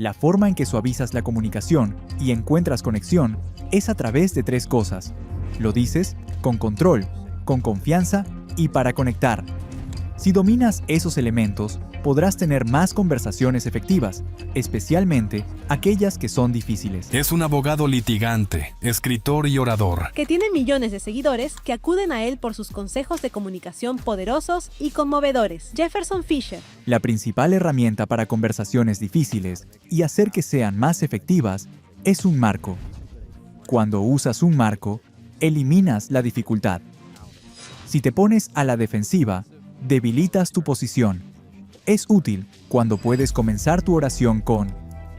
La forma en que suavizas la comunicación y encuentras conexión es a través de tres cosas. Lo dices con control, con confianza y para conectar. Si dominas esos elementos, podrás tener más conversaciones efectivas, especialmente aquellas que son difíciles. Es un abogado litigante, escritor y orador. Que tiene millones de seguidores que acuden a él por sus consejos de comunicación poderosos y conmovedores. Jefferson Fisher. La principal herramienta para conversaciones difíciles y hacer que sean más efectivas es un marco. Cuando usas un marco, eliminas la dificultad. Si te pones a la defensiva, debilitas tu posición. Es útil cuando puedes comenzar tu oración con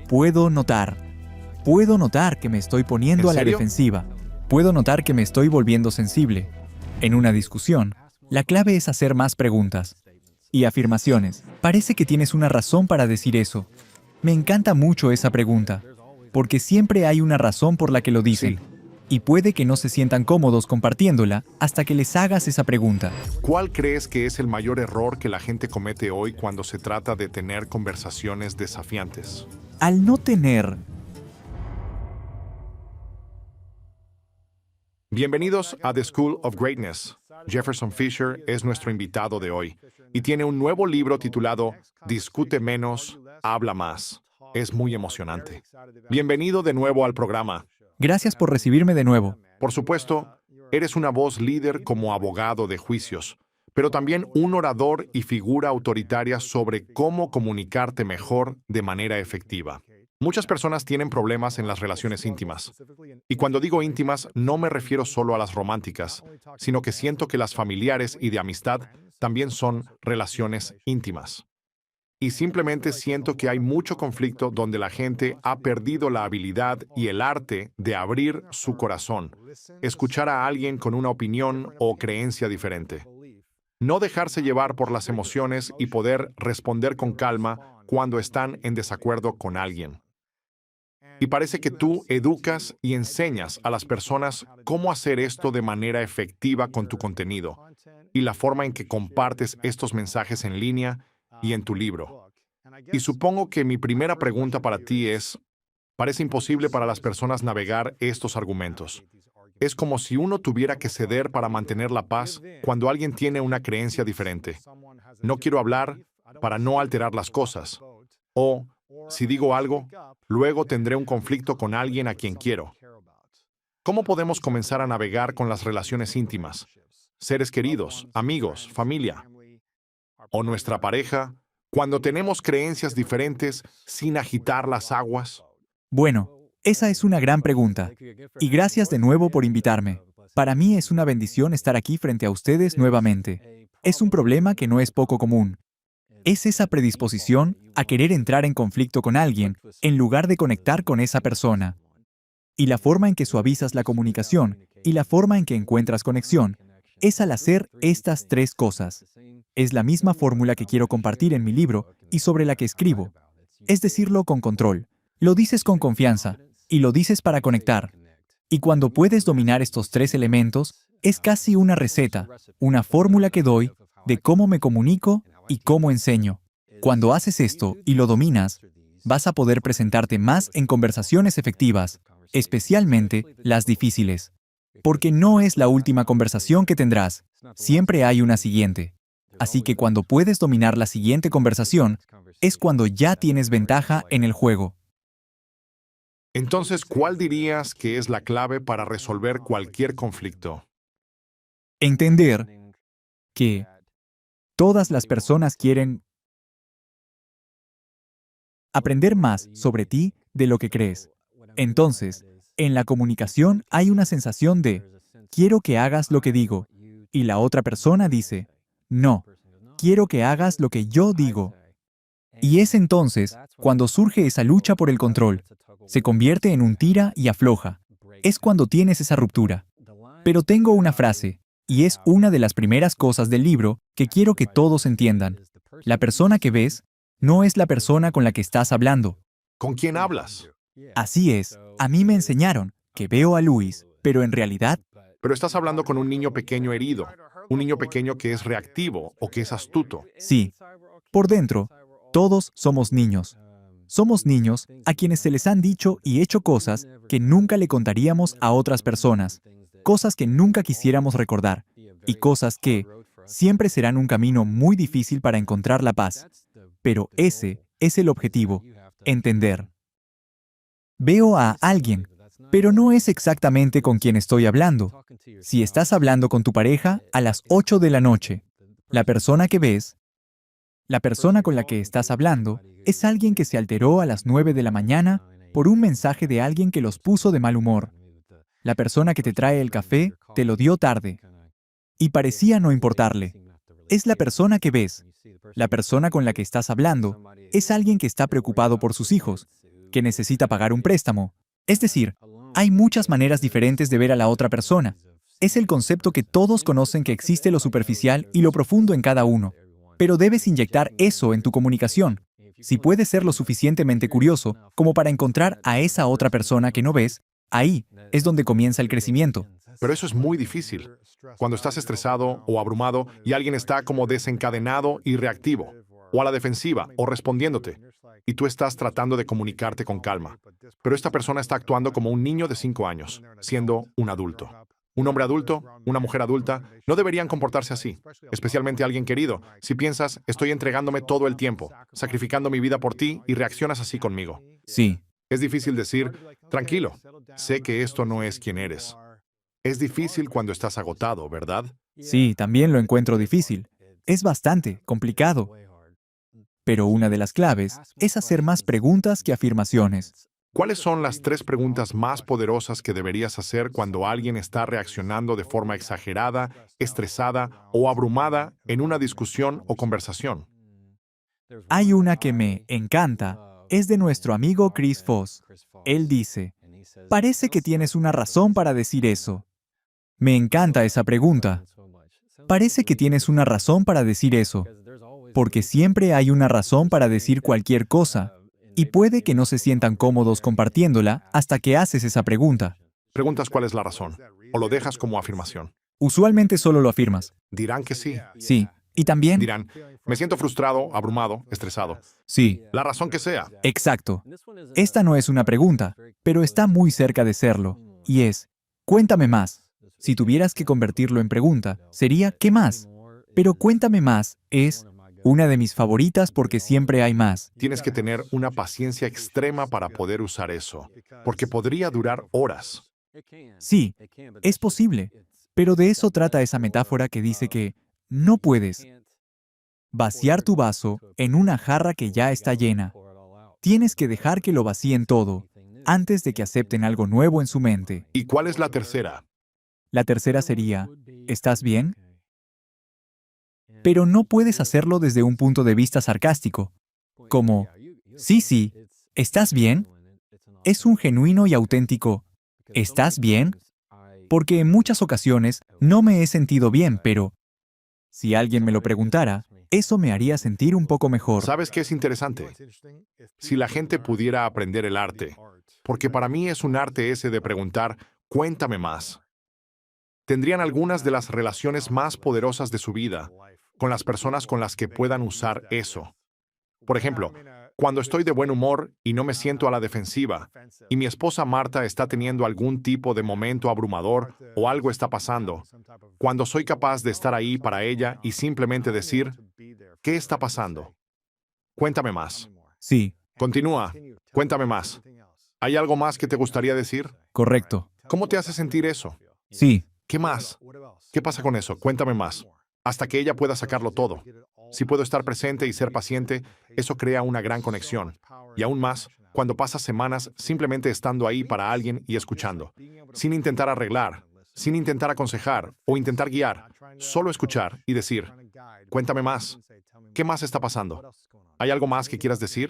puedo notar que me estoy poniendo a la defensiva. Puedo notar que me estoy volviendo sensible. En una discusión, la clave es hacer más preguntas y afirmaciones. Parece que tienes una razón para decir eso. Me encanta mucho esa pregunta, porque siempre hay una razón por la que lo dicen. Sí. Y puede que no se sientan cómodos compartiéndola hasta que les hagas esa pregunta. ¿Cuál crees que es el mayor error que la gente comete hoy cuando se trata de tener conversaciones desafiantes? Al no tener... Bienvenidos a The School of Greatness. Jefferson Fisher es nuestro invitado de hoy y tiene un nuevo libro titulado Discute menos, habla más. Es muy emocionante. Bienvenido de nuevo al programa. Gracias por recibirme de nuevo. Por supuesto, eres una voz líder como abogado de juicios, pero también un orador y figura autoritaria sobre cómo comunicarte mejor de manera efectiva. Muchas personas tienen problemas en las relaciones íntimas. Y cuando digo íntimas, no me refiero solo a las románticas, sino que siento que las familiares y de amistad también son relaciones íntimas. Y simplemente siento que hay mucho conflicto donde la gente ha perdido la habilidad y el arte de abrir su corazón, escuchar a alguien con una opinión o creencia diferente. No dejarse llevar por las emociones y poder responder con calma cuando están en desacuerdo con alguien. Y parece que tú educas y enseñas a las personas cómo hacer esto de manera efectiva con tu contenido y la forma en que compartes estos mensajes en línea y en tu libro. Y supongo que mi primera pregunta para ti es, parece imposible para las personas navegar estos argumentos. Es como si uno tuviera que ceder para mantener la paz cuando alguien tiene una creencia diferente. No quiero hablar para no alterar las cosas. O, si digo algo, luego tendré un conflicto con alguien a quien quiero. ¿Cómo podemos comenzar a navegar con las relaciones íntimas? Seres queridos, amigos, familia o nuestra pareja, cuando tenemos creencias diferentes sin agitar las aguas. Bueno, esa es una gran pregunta. Y gracias de nuevo por invitarme. Para mí es una bendición estar aquí frente a ustedes nuevamente. Es un problema que no es poco común. Es esa predisposición a querer entrar en conflicto con alguien en lugar de conectar con esa persona. Y la forma en que suavizas la comunicación y la forma en que encuentras conexión es al hacer estas tres cosas. Es la misma fórmula que quiero compartir en mi libro y sobre la que escribo. Es decirlo con control. Lo dices con confianza y lo dices para conectar. Y cuando puedes dominar estos tres elementos, es casi una receta, una fórmula que doy de cómo me comunico y cómo enseño. Cuando haces esto y lo dominas, vas a poder presentarte más en conversaciones efectivas, especialmente las difíciles. Porque no es la última conversación que tendrás, siempre hay una siguiente. Así que cuando puedes dominar la siguiente conversación, es cuando ya tienes ventaja en el juego. Entonces, ¿cuál dirías que es la clave para resolver cualquier conflicto? Entender que todas las personas quieren aprender más sobre ti de lo que crees. Entonces, en la comunicación hay una sensación de quiero que hagas lo que digo, y la otra persona dice no, quiero que hagas lo que yo digo. Y es entonces cuando surge esa lucha por el control. Se convierte en un tira y afloja. Es cuando tienes esa ruptura. Pero tengo una frase, y es una de las primeras cosas del libro que quiero que todos entiendan. La persona que ves no es la persona con la que estás hablando. ¿Con quién hablas? Así es, a mí me enseñaron que veo a Luis, pero en realidad, Pero estás hablando con un niño pequeño herido, un niño pequeño que es reactivo o que es astuto. sí, por dentro, todos somos niños. Somos niños a quienes se les han dicho y hecho cosas que nunca le contaríamos a otras personas, cosas que nunca quisiéramos recordar, y cosas que siempre serán un camino muy difícil para encontrar la paz. Pero ese es el objetivo, entender. Veo a alguien, pero no es exactamente con quien estoy hablando. Si estás hablando con tu pareja a las 8 de la noche, la persona que ves, la persona con la que estás hablando, es alguien que se alteró a las 9 de la mañana por un mensaje de alguien que los puso de mal humor. La persona que te trae el café te lo dio tarde y parecía no importarle. Es la persona que ves. La persona con la que estás hablando es alguien que está preocupado por sus hijos, que necesita pagar un préstamo. Es decir, hay muchas maneras diferentes de ver a la otra persona. Es el concepto que todos conocen, que existe lo superficial y lo profundo en cada uno. Pero debes inyectar eso en tu comunicación. Si puedes ser lo suficientemente curioso como para encontrar a esa otra persona que no ves, ahí es donde comienza el crecimiento. Pero eso es muy difícil. Cuando estás estresado o abrumado y alguien está como desencadenado y reactivo, o a la defensiva, o respondiéndote, y tú estás tratando de comunicarte con calma. Pero esta persona está actuando como un niño de 5 años, siendo un adulto. Un hombre adulto, una mujer adulta, no deberían comportarse así, especialmente alguien querido. Si piensas, estoy entregándome todo el tiempo, sacrificando mi vida por ti, y reaccionas así conmigo. Sí, Es difícil decir, tranquilo, sé que esto no es quien eres. Es difícil cuando estás agotado, ¿verdad? sí, también lo encuentro difícil. Es bastante complicado. Pero una de las claves es hacer más preguntas que afirmaciones. ¿Cuáles son las 3 preguntas más poderosas que deberías hacer cuando alguien está reaccionando de forma exagerada, estresada o abrumada en una discusión o conversación? Hay una que me encanta, es de nuestro amigo Chris Voss. Él dice, parece que tienes una razón para decir eso. Me encanta esa pregunta. Parece que tienes una razón para decir eso, porque siempre hay una razón para decir cualquier cosa, y puede que no se sientan cómodos compartiéndola hasta que haces esa pregunta. Preguntas cuál es la razón, o lo dejas como afirmación. Usualmente solo lo afirmas. Dirán que sí. Sí. Y también, Dirán, me siento frustrado, abrumado, estresado. sí, La razón que sea. exacto. Esta no es una pregunta, pero está muy cerca de serlo, y es, cuéntame más. Si tuvieras que convertirlo en pregunta, sería, ¿qué más? Pero cuéntame más es una de mis favoritas porque siempre hay más. Tienes que tener una paciencia extrema para poder usar eso, porque podría durar horas. Sí, es posible, pero de eso trata esa metáfora que dice que no puedes vaciar tu vaso en una jarra que ya está llena. Tienes que dejar que lo vacíen todo antes de que acepten algo nuevo en su mente. ¿Y cuál es la tercera? La tercera sería, ¿estás bien? Pero no puedes hacerlo desde un punto de vista sarcástico, como, sí, ¿estás bien? Es un genuino y auténtico, ¿estás bien? Porque en muchas ocasiones no me he sentido bien, pero si alguien me lo preguntara, eso me haría sentir un poco mejor. ¿Sabes qué es interesante? Si la gente pudiera aprender el arte, porque para mí es un arte ese de preguntar, cuéntame más. Tendrían algunas de las relaciones más poderosas de su vida con las personas con las que puedan usar eso. Por ejemplo, cuando estoy de buen humor y no me siento a la defensiva, y mi esposa Marta está teniendo algún tipo de momento abrumador o algo está pasando, cuando soy capaz de estar ahí para ella y simplemente decir, ¿qué está pasando? Cuéntame más. Sí, Continúa. Cuéntame más. ¿Hay algo más que te gustaría decir? correcto. ¿Cómo te hace sentir eso? Sí, ¿Qué más? ¿Qué pasa con eso? Cuéntame más. Hasta que ella pueda sacarlo todo. Si puedo estar presente y ser paciente, eso crea una gran conexión. Y aún más, cuando pasas semanas simplemente estando ahí para alguien y escuchando, sin intentar arreglar, sin intentar aconsejar o intentar guiar, solo escuchar y decir, cuéntame más. ¿Qué más está pasando? ¿Hay algo más que quieras decir?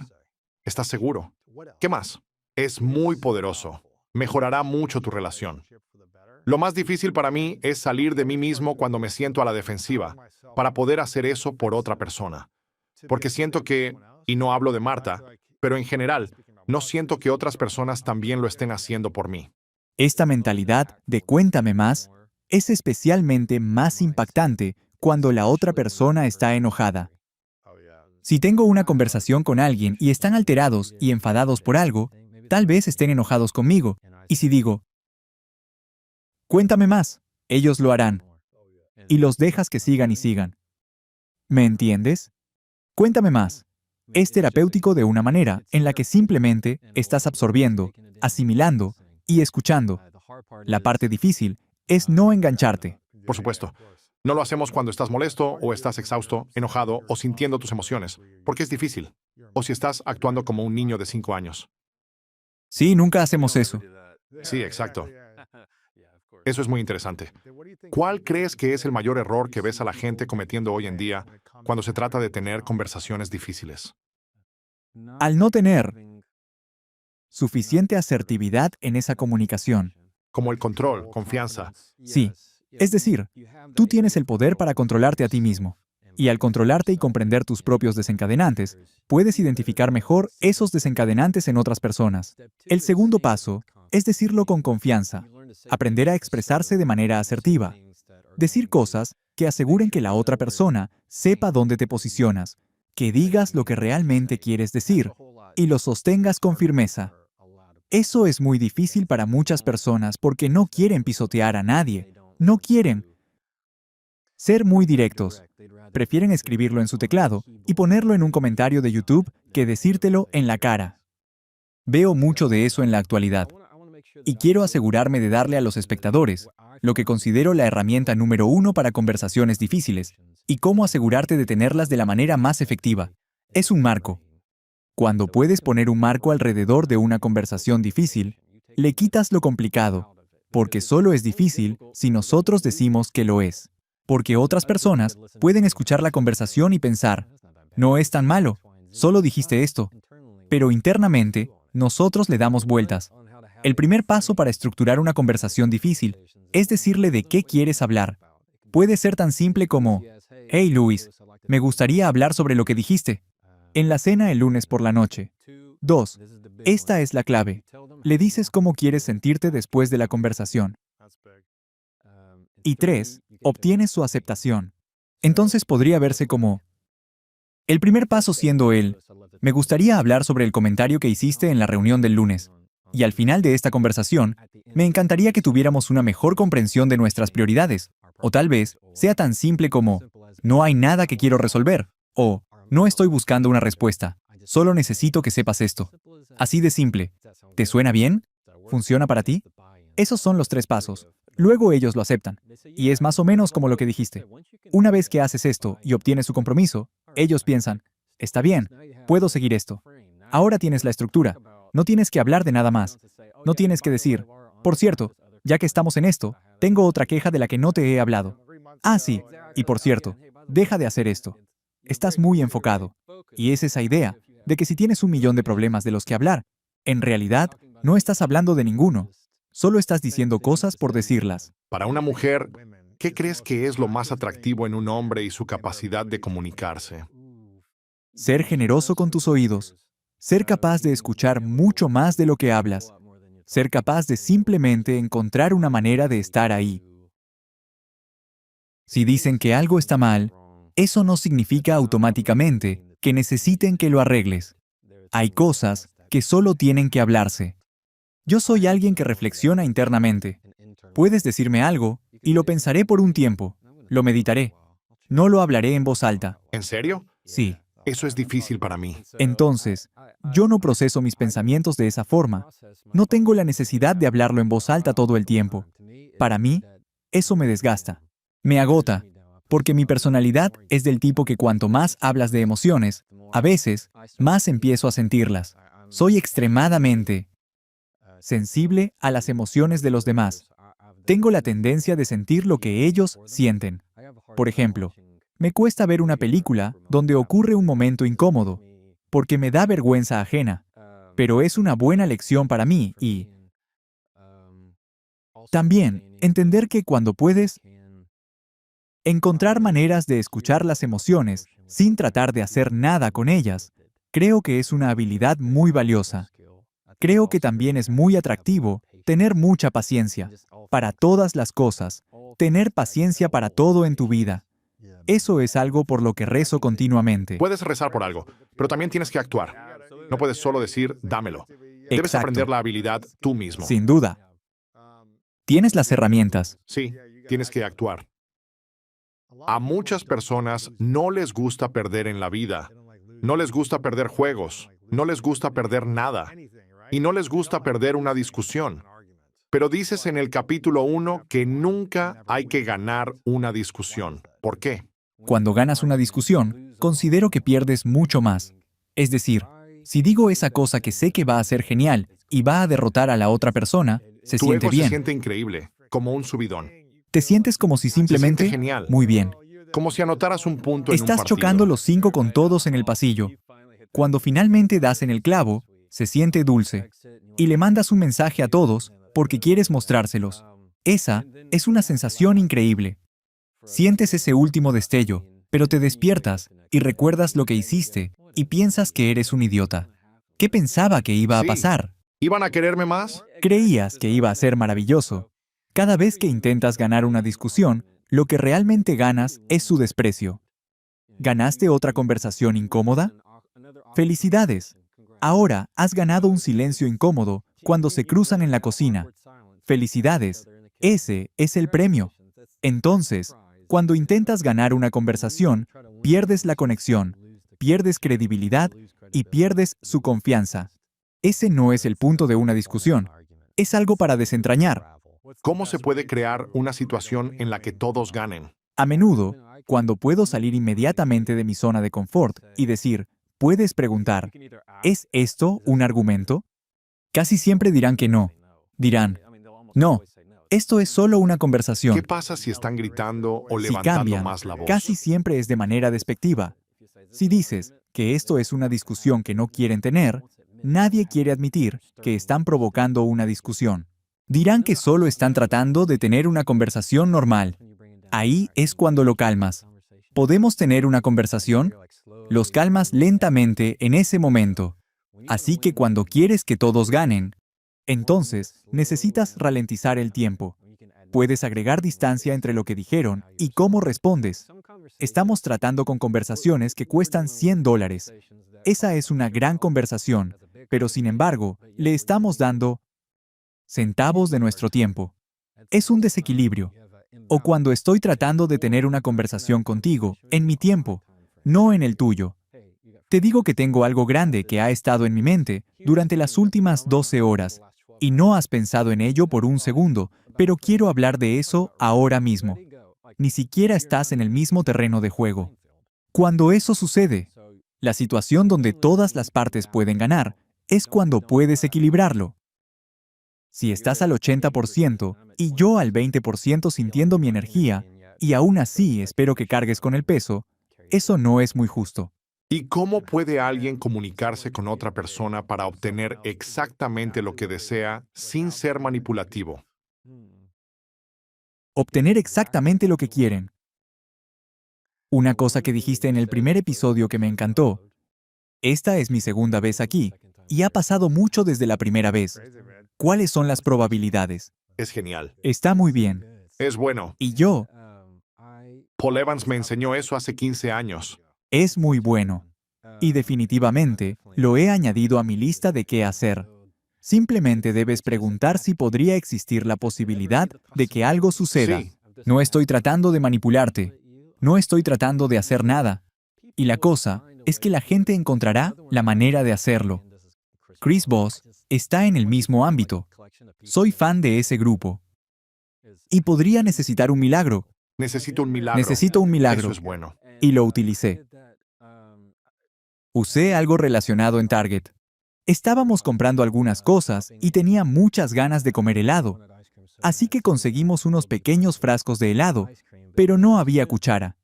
¿Estás seguro? ¿Qué más? Es muy poderoso. Mejorará mucho tu relación. Lo más difícil para mí es salir de mí mismo cuando me siento a la defensiva, para poder hacer eso por otra persona. Porque siento que, y no hablo de Marta, pero en general, no siento que otras personas también lo estén haciendo por mí. esta mentalidad de cuéntame más es especialmente más impactante cuando la otra persona está enojada. Si tengo una conversación con alguien y están alterados y enfadados por algo, tal vez estén enojados conmigo. Y si digo, cuéntame más, ellos lo harán. Y los dejas que sigan y sigan. ¿Me entiendes? Cuéntame más. Es terapéutico de una manera en la que simplemente estás absorbiendo, asimilando y escuchando. La parte difícil es no engancharte. Por supuesto. No lo hacemos cuando estás molesto o estás exhausto, enojado o sintiendo tus emociones, porque es difícil. O si estás actuando como un niño de 5 años. Sí, nunca hacemos eso. Sí, exacto. Eso es muy interesante. ¿Cuál crees que es el mayor error que ves a la gente cometiendo hoy en día cuando se trata de tener conversaciones difíciles? Al no tener suficiente asertividad en esa comunicación. Como el control, confianza. Sí. Es decir, tú tienes el poder para controlarte a ti mismo. Y al controlarte y comprender tus propios desencadenantes, puedes identificar mejor esos desencadenantes en otras personas. El segundo paso es decirlo con confianza. Aprender a expresarse de manera asertiva. Decir cosas que aseguren que la otra persona sepa dónde te posicionas, que digas lo que realmente quieres decir y lo sostengas con firmeza. Eso es muy difícil para muchas personas porque no quieren pisotear a nadie. No quieren ser muy directos. Prefieren escribirlo en su teclado y ponerlo en un comentario de YouTube que decírtelo en la cara. Veo mucho de eso en la actualidad. Y quiero asegurarme de darle a los espectadores lo que considero la herramienta número 1 para conversaciones difíciles y cómo asegurarte de tenerlas de la manera más efectiva. Es un marco. Cuando puedes poner un marco alrededor de una conversación difícil, le quitas lo complicado, porque solo es difícil si nosotros decimos que lo es. Porque otras personas pueden escuchar la conversación y pensar, no es tan malo, solo dijiste esto. Pero internamente, nosotros le damos vueltas. El primer paso para estructurar una conversación difícil es decirle de qué quieres hablar. Puede ser tan simple como, hey Luis, me gustaría hablar sobre lo que dijiste en la cena el lunes por la noche. 2. Esta es la clave. Le dices cómo quieres sentirte después de la conversación. Y 3. Obtienes su aceptación. Entonces podría verse como, el primer paso siendo me gustaría hablar sobre el comentario que hiciste en la reunión del lunes. Y al final de esta conversación, me encantaría que tuviéramos una mejor comprensión de nuestras prioridades. O tal vez sea tan simple como, no hay nada que quiero resolver. O, no estoy buscando una respuesta. Solo necesito que sepas esto. Así de simple. ¿Te suena bien? ¿Funciona para ti? Esos son los 3 pasos. Luego ellos lo aceptan. Y es más o menos como lo que dijiste. Una vez que haces esto y obtienes su compromiso, ellos piensan, está bien, puedo seguir esto. Ahora tienes la estructura. No tienes que hablar de nada más. No tienes que decir, por cierto, ya que estamos en esto, tengo otra queja de la que no te he hablado. Ah, sí, y por cierto, deja de hacer esto. Estás muy enfocado. Y es esa idea de que si tienes 1.000.000 de problemas de los que hablar, en realidad no estás hablando de ninguno. Solo estás diciendo cosas por decirlas. Para una mujer, ¿qué crees que es lo más atractivo en un hombre y su capacidad de comunicarse? Ser generoso con tus oídos. Ser capaz de escuchar mucho más de lo que hablas. Ser capaz de simplemente encontrar una manera de estar ahí. Si dicen que algo está mal, eso no significa automáticamente que necesiten que lo arregles. Hay cosas que solo tienen que hablarse. Yo soy alguien que reflexiona internamente. Puedes decirme algo y lo pensaré por un tiempo. Lo meditaré. No lo hablaré en voz alta. ¿En serio? Sí. Eso es difícil para mí. Entonces, yo no proceso mis pensamientos de esa forma. No tengo la necesidad de hablarlo en voz alta todo el tiempo. Para mí, eso me desgasta. Me agota. Porque mi personalidad es del tipo que cuanto más hablas de emociones, a veces, más empiezo a sentirlas. Soy extremadamente sensible a las emociones de los demás. Tengo la tendencia de sentir lo que ellos sienten. Por ejemplo, me cuesta ver una película donde ocurre un momento incómodo, porque me da vergüenza ajena. Pero es una buena lección para mí y también entender que cuando puedes encontrar maneras de escuchar las emociones sin tratar de hacer nada con ellas, creo que es una habilidad muy valiosa. Creo que también es muy atractivo tener mucha paciencia para todas las cosas, tener paciencia para todo en tu vida. Eso es algo por lo que rezo continuamente. Puedes rezar por algo, pero también tienes que actuar. No puedes solo decir, dámelo. Debes Exacto. aprender la habilidad tú mismo. Sin duda. Tienes las herramientas. Sí, tienes que actuar. A muchas personas no les gusta perder en la vida. No les gusta perder juegos. No les gusta perder nada. Y no les gusta perder una discusión. Pero dices en el capítulo 1 que nunca hay que ganar una discusión. ¿Por qué? Cuando ganas una discusión, considero que pierdes mucho más. Es decir, si digo esa cosa que sé que va a ser genial y va a derrotar a la otra persona, se Tu siente ego se bien. siente increíble, como un subidón. Te sientes como si simplemente... siente genial. Muy bien. Como si anotaras un punto en un Estás partido. chocando los 5 con todos en el pasillo. Cuando finalmente das en el clavo, se siente dulce. Y le mandas un mensaje a todos porque quieres mostrárselos. Esa es una sensación increíble. Sientes ese último destello, pero te despiertas y recuerdas lo que hiciste y piensas que eres un idiota. ¿Qué pensaba que iba a Sí. pasar? ¿Iban a quererme más? Creías que iba a ser maravilloso. Cada vez que intentas ganar una discusión, lo que realmente ganas es su desprecio. ¿Ganaste otra conversación incómoda? ¡Felicidades! Ahora has ganado un silencio incómodo cuando se cruzan en la cocina. ¡Felicidades! Ese es el premio. Entonces, cuando intentas ganar una conversación, pierdes la conexión, pierdes credibilidad y pierdes su confianza. Ese no es el punto de una discusión. Es algo para desentrañar. ¿Cómo se puede crear una situación en la que todos ganen? A menudo, cuando puedo salir inmediatamente de mi zona de confort y decir, puedes preguntar, ¿es esto un argumento? Casi siempre dirán que no. Dirán, no, esto es solo una conversación. ¿Qué pasa si están gritando o Si levantando cambian, más la voz? casi siempre es de manera despectiva. Si dices que esto es una discusión que no quieren tener, nadie quiere admitir que están provocando una discusión. Dirán que solo están tratando de tener una conversación normal. Ahí es cuando lo calmas. ¿Podemos tener una conversación? Los calmas lentamente en ese momento. Así que cuando quieres que todos ganen, entonces necesitas ralentizar el tiempo. Puedes agregar distancia entre lo que dijeron y cómo respondes. Estamos tratando con conversaciones que cuestan $100. Esa es una gran conversación, pero sin embargo, le estamos dando centavos de nuestro tiempo. Es un desequilibrio. O cuando estoy tratando de tener una conversación contigo, en mi tiempo, no en el tuyo. Te digo que tengo algo grande que ha estado en mi mente durante las últimas 12 horas, y no has pensado en ello por un segundo, pero quiero hablar de eso ahora mismo. Ni siquiera estás en el mismo terreno de juego. Cuando eso sucede, la situación donde todas las partes pueden ganar es cuando puedes equilibrarlo. Si estás al 80% y yo al 20% sintiendo mi energía, y aún así espero que cargues con el peso, eso no es muy justo. ¿Y cómo puede alguien comunicarse con otra persona para obtener exactamente lo que desea sin ser manipulativo? Obtener exactamente lo que quieren. Una cosa que dijiste en el primer episodio que me encantó. Esta es mi segunda vez aquí, y ha pasado mucho desde la primera vez. ¿Cuáles son las probabilidades? Es genial. Está muy bien. Es bueno. Y yo, Paul Evans me enseñó eso hace 15 años. es muy bueno. Y definitivamente, lo he añadido a mi lista de qué hacer. Simplemente debes preguntar si podría existir la posibilidad de que algo suceda. Sí. No estoy tratando de manipularte. No estoy tratando de hacer nada. Y la cosa es que la gente encontrará la manera de hacerlo. Chris Voss está en el mismo ámbito. Soy fan de ese grupo. Y podría necesitar un milagro. Necesito un milagro. Necesito un milagro. Eso es bueno. Y lo utilicé. Usé algo relacionado en Target. Estábamos comprando algunas cosas y tenía muchas ganas de comer helado. Así que conseguimos unos pequeños frascos de helado, pero no había cuchara.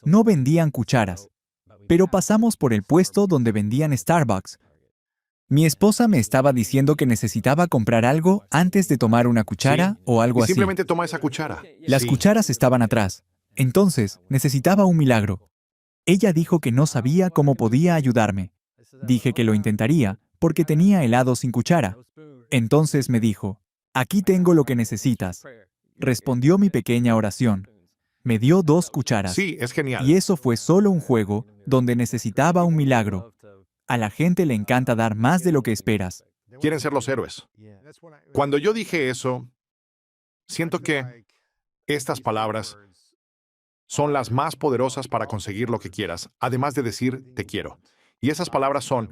No vendían cucharas. Pero pasamos por el puesto donde vendían Starbucks. Mi esposa me estaba diciendo que necesitaba comprar algo antes de tomar una cuchara o algo Y así. simplemente toma esa cuchara. Las Sí. cucharas estaban atrás. Entonces, necesitaba un milagro. Ella dijo que no sabía cómo podía ayudarme. Dije que lo intentaría porque tenía helado sin cuchara. Entonces me dijo, aquí tengo lo que necesitas. Respondió mi pequeña oración. Me dio 2 cucharas. Sí, es genial. Y eso fue solo un juego donde necesitaba un milagro. A la gente le encanta dar más de lo que esperas. Quieren ser los héroes. Cuando yo dije eso, siento que estas palabras son las más poderosas para conseguir lo que quieras, además de decir te quiero. Y esas palabras son,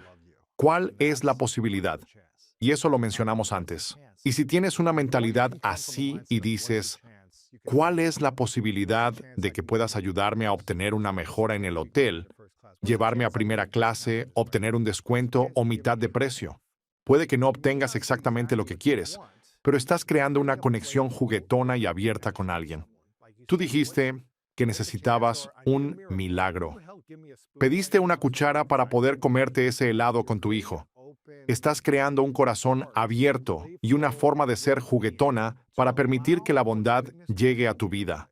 ¿cuál es la posibilidad? Y eso lo mencionamos antes. Y si tienes una mentalidad así y dices, ¿cuál es la posibilidad de que puedas ayudarme a obtener una mejora en el hotel, llevarme a primera clase, obtener un descuento o mitad de precio? Puede que no obtengas exactamente lo que quieres, pero estás creando una conexión juguetona y abierta con alguien. Tú dijiste que necesitabas un milagro. Pediste una cuchara para poder comerte ese helado con tu hijo. Estás creando un corazón abierto y una forma de ser juguetona para permitir que la bondad llegue a tu vida.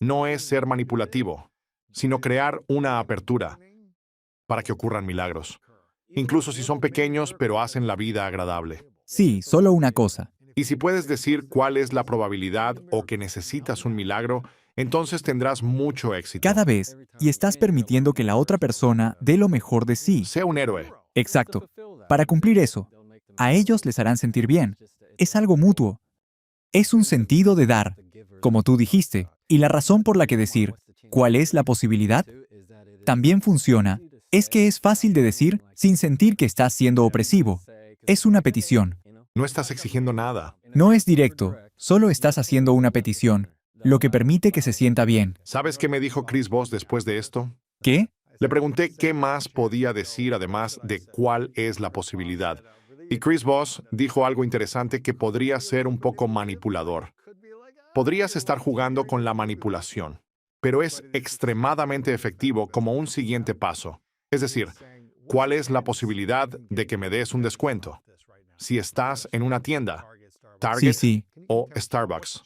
No es ser manipulativo, sino crear una apertura para que ocurran milagros. Incluso si son pequeños, pero hacen la vida agradable. Sí, solo una cosa. Y si puedes decir cuál es la probabilidad o que necesitas un milagro, entonces tendrás mucho éxito. Cada vez, y estás permitiendo que la otra persona dé lo mejor de sí. Sé un héroe. Exacto. Para cumplir eso, a ellos les harán sentir bien. Es algo mutuo. Es un sentido de dar, como tú dijiste, y la razón por la que decir, ¿cuál es la posibilidad? También funciona, es que es fácil de decir sin sentir que estás siendo opresivo. Es una petición. No estás exigiendo nada. No es directo, solo estás haciendo una petición, lo que permite que se sienta bien. ¿Sabes qué me dijo Chris Voss después de esto? ¿Qué? Le pregunté qué más podía decir además de cuál es la posibilidad. Y Chris Voss dijo algo interesante que podría ser un poco manipulador. Podrías estar jugando con la manipulación, pero es extremadamente efectivo como un siguiente paso. Es decir, ¿cuál es la posibilidad de que me des un descuento? Si estás en una tienda, Target Sí. o Starbucks.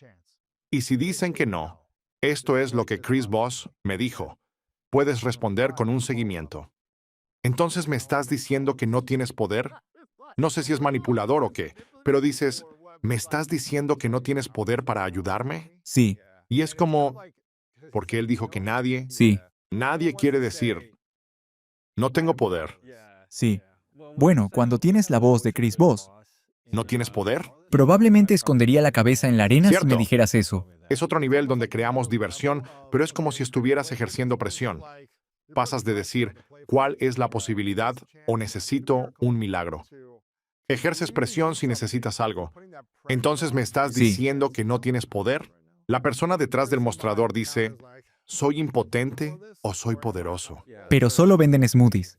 Y si dicen que no, esto es lo que Chris Voss me dijo. Puedes responder con un seguimiento. Entonces, ¿me estás diciendo que no tienes poder? No sé si es manipulador o qué, pero dices, ¿me estás diciendo que no tienes poder para ayudarme? Sí, Y es como, porque él dijo que nadie quiere decir, no tengo poder. sí. Bueno, cuando tienes la voz de Chris Voss, ¿No tienes poder? probablemente escondería la cabeza en la arena si Cierto. me dijeras eso. Es otro nivel donde creamos diversión, pero es como si estuvieras ejerciendo presión. Pasas de decir, ¿cuál es la posibilidad o necesito un milagro? Ejerces presión si necesitas algo. Entonces, ¿me estás Sí. diciendo que no tienes poder? La persona detrás del mostrador dice, ¿soy impotente o soy poderoso? Pero solo venden smoothies.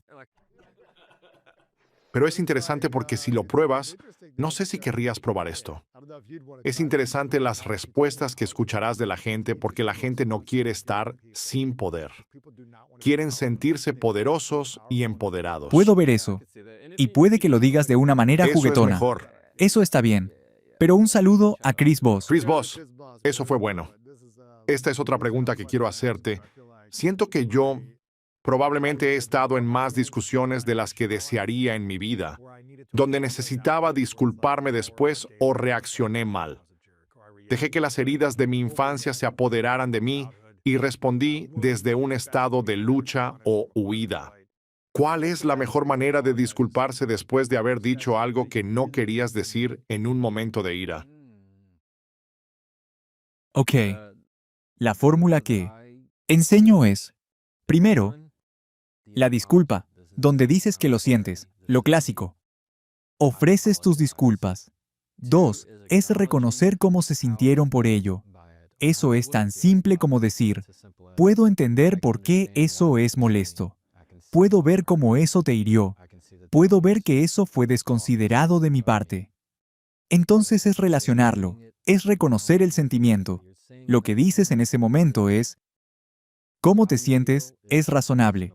Pero es interesante porque si lo pruebas, no sé si querrías probar esto. Es interesante las respuestas que escucharás de la gente porque la gente no quiere estar sin poder. Quieren sentirse poderosos y empoderados. Puedo ver eso. Y puede que lo digas de una manera Eso juguetona. es mejor. Eso está bien. Pero un saludo a Chris Voss. Chris Voss, eso fue bueno. Esta es otra pregunta que quiero hacerte. Siento que yo probablemente he estado en más discusiones de las que desearía en mi vida, donde necesitaba disculparme después o reaccioné mal. Dejé que las heridas de mi infancia se apoderaran de mí y respondí desde un estado de lucha o huida. ¿Cuál es la mejor manera de disculparse después de haber dicho algo que no querías decir en un momento de ira? Ok. La fórmula que enseño es, primero, la disculpa, donde dices que lo sientes, lo clásico. Ofreces tus disculpas. 2. Es reconocer cómo se sintieron por ello. Eso es tan simple como decir, puedo entender por qué eso es molesto. Puedo ver cómo eso te hirió. Puedo ver que eso fue desconsiderado de mi parte. Entonces es relacionarlo, es reconocer el sentimiento. Lo que dices en ese momento es, cómo te sientes es razonable.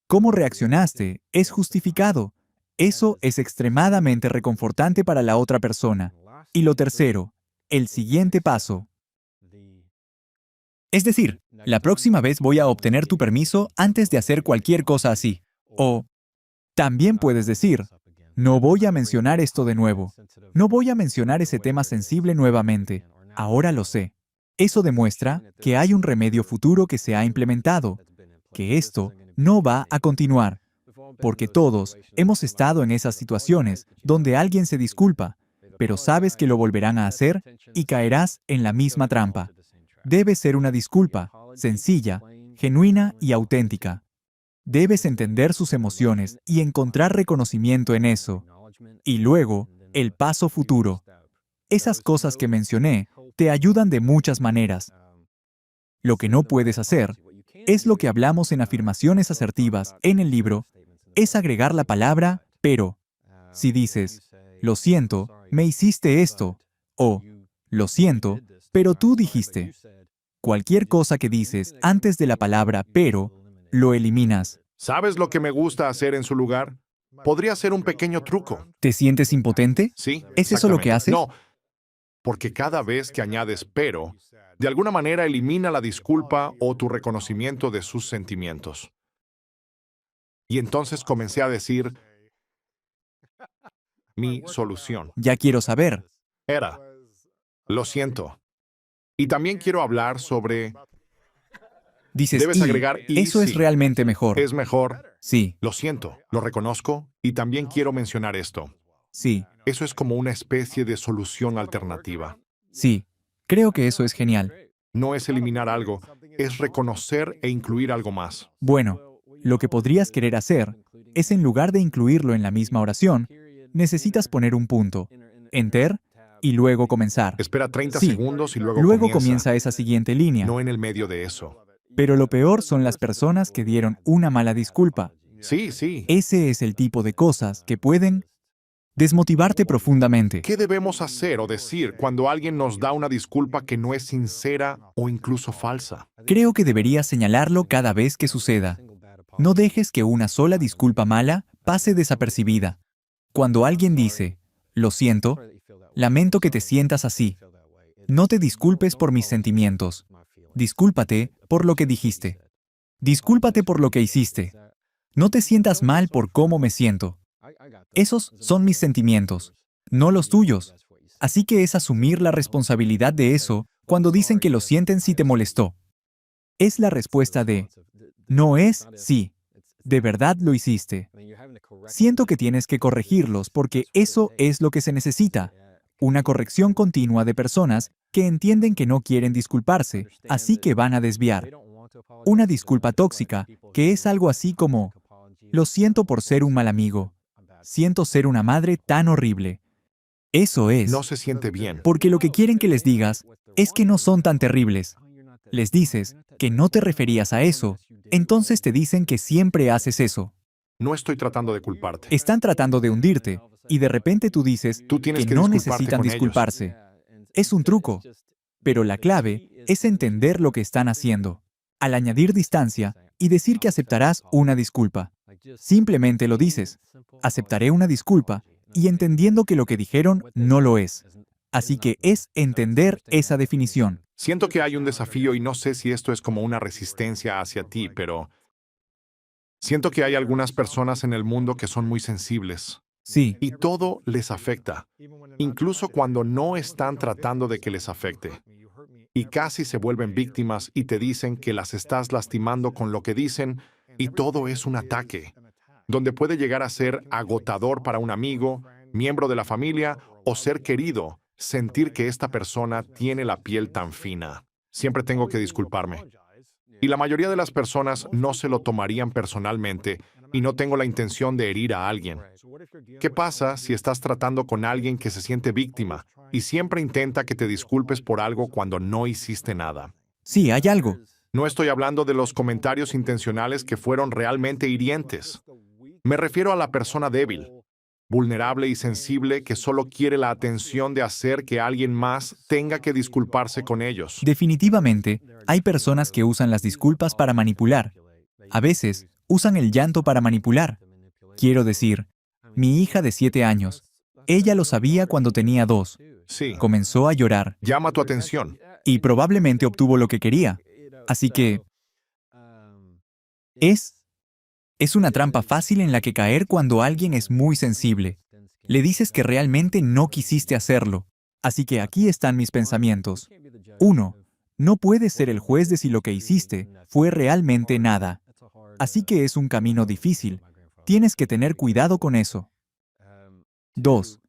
Cómo reaccionaste es justificado. Eso es extremadamente reconfortante para la otra persona. Y lo tercero, el siguiente paso. Es decir, la próxima vez voy a obtener tu permiso antes de hacer cualquier cosa así. O también puedes decir, no voy a mencionar esto de nuevo. No voy a mencionar ese tema sensible nuevamente. Ahora lo sé. Eso demuestra que hay un remedio futuro que se ha implementado, que esto no va a continuar, porque todos hemos estado en esas situaciones donde alguien se disculpa, pero sabes que lo volverán a hacer y caerás en la misma trampa. Debe ser una disculpa, sencilla, genuina y auténtica. Debes entender sus emociones y encontrar reconocimiento en eso. Y luego, el paso futuro. Esas cosas que mencioné te ayudan de muchas maneras. Lo que no puedes hacer es lo que hablamos en afirmaciones asertivas en el libro, es agregar la palabra pero. Si dices, lo siento, me hiciste esto, o lo siento, pero tú dijiste. Cualquier cosa que dices antes de la palabra pero, lo eliminas. ¿Sabes lo que me gusta hacer en su lugar? Podría ser un pequeño truco. ¿Te sientes impotente? ¿Sí? ¿Es eso lo que exactamente. haces? No, porque cada vez que añades pero, de alguna manera elimina la disculpa o tu reconocimiento de sus sentimientos. Y entonces comencé a decir, mi solución Ya quiero saber. era, lo siento. Y también quiero hablar sobre, Dices, debes agregar y eso es sí. realmente mejor. es mejor, Sí, lo siento, lo reconozco y también quiero mencionar esto. sí, Eso es como una especie de solución alternativa. sí. Creo que eso es genial. No es eliminar algo, es reconocer e incluir algo más. Bueno, lo que podrías querer hacer es, en lugar de incluirlo en la misma oración, necesitas poner un punto, enter, y luego comenzar. Espera 30 Sí. segundos y luego comienza esa siguiente línea. No en el medio de eso. Pero lo peor son las personas que dieron una mala disculpa. Sí, sí. Ese es el tipo de cosas que pueden desmotivarte profundamente. ¿Qué debemos hacer o decir cuando alguien nos da una disculpa que no es sincera o incluso falsa? Creo que deberías señalarlo cada vez que suceda. No dejes que una sola disculpa mala pase desapercibida. Cuando alguien dice, lo siento, lamento que te sientas así. No te disculpes por mis sentimientos. Discúlpate por lo que dijiste. Discúlpate por lo que hiciste. No te sientas mal por cómo me siento. Esos son mis sentimientos, no los tuyos. Así que es asumir la responsabilidad de eso cuando dicen que lo sienten si te molestó. Es la respuesta de, no es sí. De verdad lo hiciste. Siento que tienes que corregirlos porque eso es lo que se necesita. Una corrección continua de personas que entienden que no quieren disculparse, así que van a desviar. Una disculpa tóxica, que es algo así como, lo siento por ser un mal amigo. Siento ser una madre tan horrible. Eso es, No se siente bien. porque lo que quieren que les digas es que no son tan terribles. Les dices que no te referías a eso, entonces te dicen que siempre haces eso. No estoy tratando de culparte. Están tratando de hundirte, y de repente tú dices Tú tienes que que no disculparte necesitan con ellos. disculparse. Es un truco, pero la clave es entender lo que están haciendo. Al añadir distancia y decir que aceptarás una disculpa. Simplemente lo dices. Aceptaré una disculpa y entendiendo que lo que dijeron no lo es. Así que es entender esa definición. Siento que hay un desafío y no sé si esto es como una resistencia hacia ti, pero siento que hay algunas personas en el mundo que son muy sensibles Sí, y todo les afecta, incluso cuando no están tratando de que les afecte. Y casi se vuelven víctimas y te dicen que las estás lastimando con lo que dicen y todo es un ataque, donde puede llegar a ser agotador para un amigo, miembro de la familia o ser querido, sentir que esta persona tiene la piel tan fina. Siempre tengo que disculparme. Y la mayoría de las personas no se lo tomarían personalmente y no tengo la intención de herir a alguien. ¿Qué pasa si estás tratando con alguien que se siente víctima y siempre intenta que te disculpes por algo cuando no hiciste nada? sí, hay algo. No estoy hablando de los comentarios intencionales que fueron realmente hirientes. Me refiero a la persona débil, vulnerable y sensible que solo quiere la atención de hacer que alguien más tenga que disculparse con ellos. Definitivamente, hay personas que usan las disculpas para manipular. A veces, usan el llanto para manipular. Quiero decir, mi hija de 7 años, ella lo sabía cuando tenía 2. Sí, Comenzó a llorar llama tu atención. y probablemente obtuvo lo que quería. Así que es una trampa fácil en la que caer cuando alguien es muy sensible. Le dices que realmente no quisiste hacerlo. Así que aquí están mis pensamientos. 1. No puedes ser el juez de si lo que hiciste fue realmente nada. Así que es un camino difícil. Tienes que tener cuidado con eso. 2.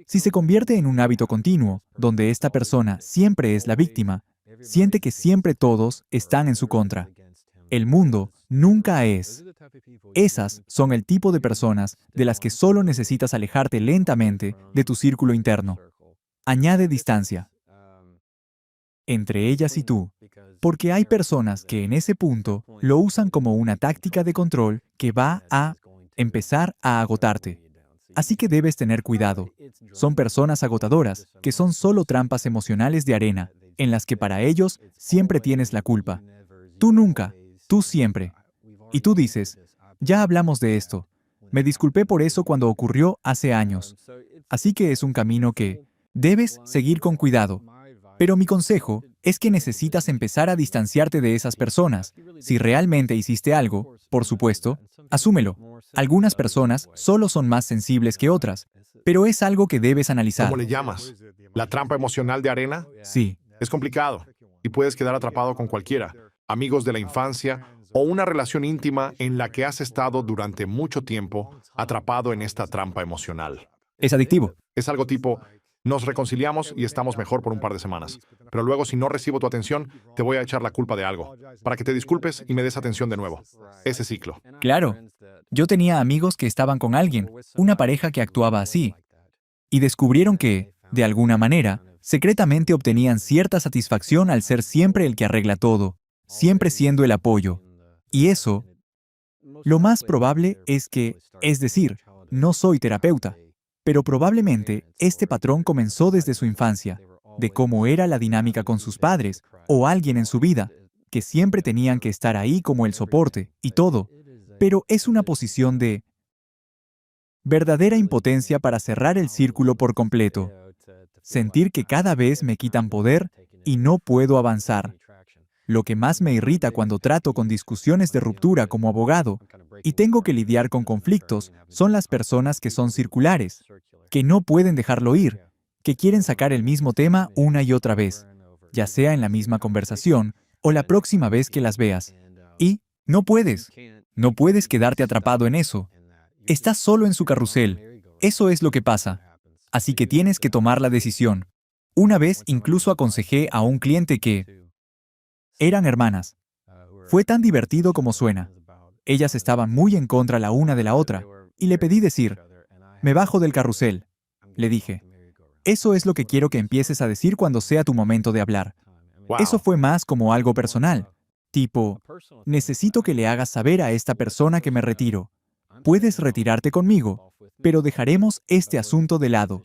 Si se convierte en un hábito continuo, donde esta persona siempre es la víctima, siente que siempre todos están en su contra. El mundo nunca es. Esas son el tipo de personas de las que solo necesitas alejarte lentamente de tu círculo interno. Añade distancia entre ellas y tú, porque hay personas que en ese punto lo usan como una táctica de control que va a empezar a agotarte. Así que debes tener cuidado. Son personas agotadoras, que son solo trampas emocionales de arena, en las que para ellos siempre tienes la culpa. Tú nunca, tú siempre. Y tú dices, ya hablamos de esto. Me disculpé por eso cuando ocurrió hace años. Así que es un camino que debes seguir con cuidado. Pero mi consejo es que necesitas empezar a distanciarte de esas personas. Si realmente hiciste algo, por supuesto, asúmelo. Algunas personas solo son más sensibles que otras, pero es algo que debes analizar. ¿Cómo le llamas? ¿La trampa emocional de arena? Sí, Es complicado y puedes quedar atrapado con cualquiera, amigos de la infancia o una relación íntima en la que has estado durante mucho tiempo atrapado en esta trampa emocional. es adictivo. Es algo tipo, nos reconciliamos y estamos mejor por un par de semanas, pero luego si no recibo tu atención, te voy a echar la culpa de algo, para que te disculpes y me des atención de nuevo. Ese ciclo. Claro. Yo tenía amigos que estaban con alguien, una pareja que actuaba así, y descubrieron que, de alguna manera, secretamente obtenían cierta satisfacción al ser siempre el que arregla todo, siempre siendo el apoyo. Y eso, lo más probable es que, es decir, no soy terapeuta, pero probablemente este patrón comenzó desde su infancia, de cómo era la dinámica con sus padres o alguien en su vida, que siempre tenían que estar ahí como el soporte y todo, pero es una posición de verdadera impotencia para cerrar el círculo por completo. Sentir que cada vez me quitan poder y no puedo avanzar. Lo que más me irrita cuando trato con discusiones de ruptura como abogado y tengo que lidiar con conflictos son las personas que son circulares, que no pueden dejarlo ir, que quieren sacar el mismo tema una y otra vez, ya sea en la misma conversación o la próxima vez que las veas. Y no puedes quedarte atrapado en eso. Estás solo en su carrusel. Eso es lo que pasa. Así que tienes que tomar la decisión. Una vez incluso aconsejé a un cliente que eran hermanas. Fue tan divertido como suena. Ellas estaban muy en contra la una de la otra, y le pedí decir, me bajo del carrusel. Le dije, eso es lo que quiero que empieces a decir cuando sea tu momento de hablar. Wow. Eso fue más como algo personal. Tipo, necesito que le hagas saber a esta persona que me retiro. Puedes retirarte conmigo, pero dejaremos este asunto de lado.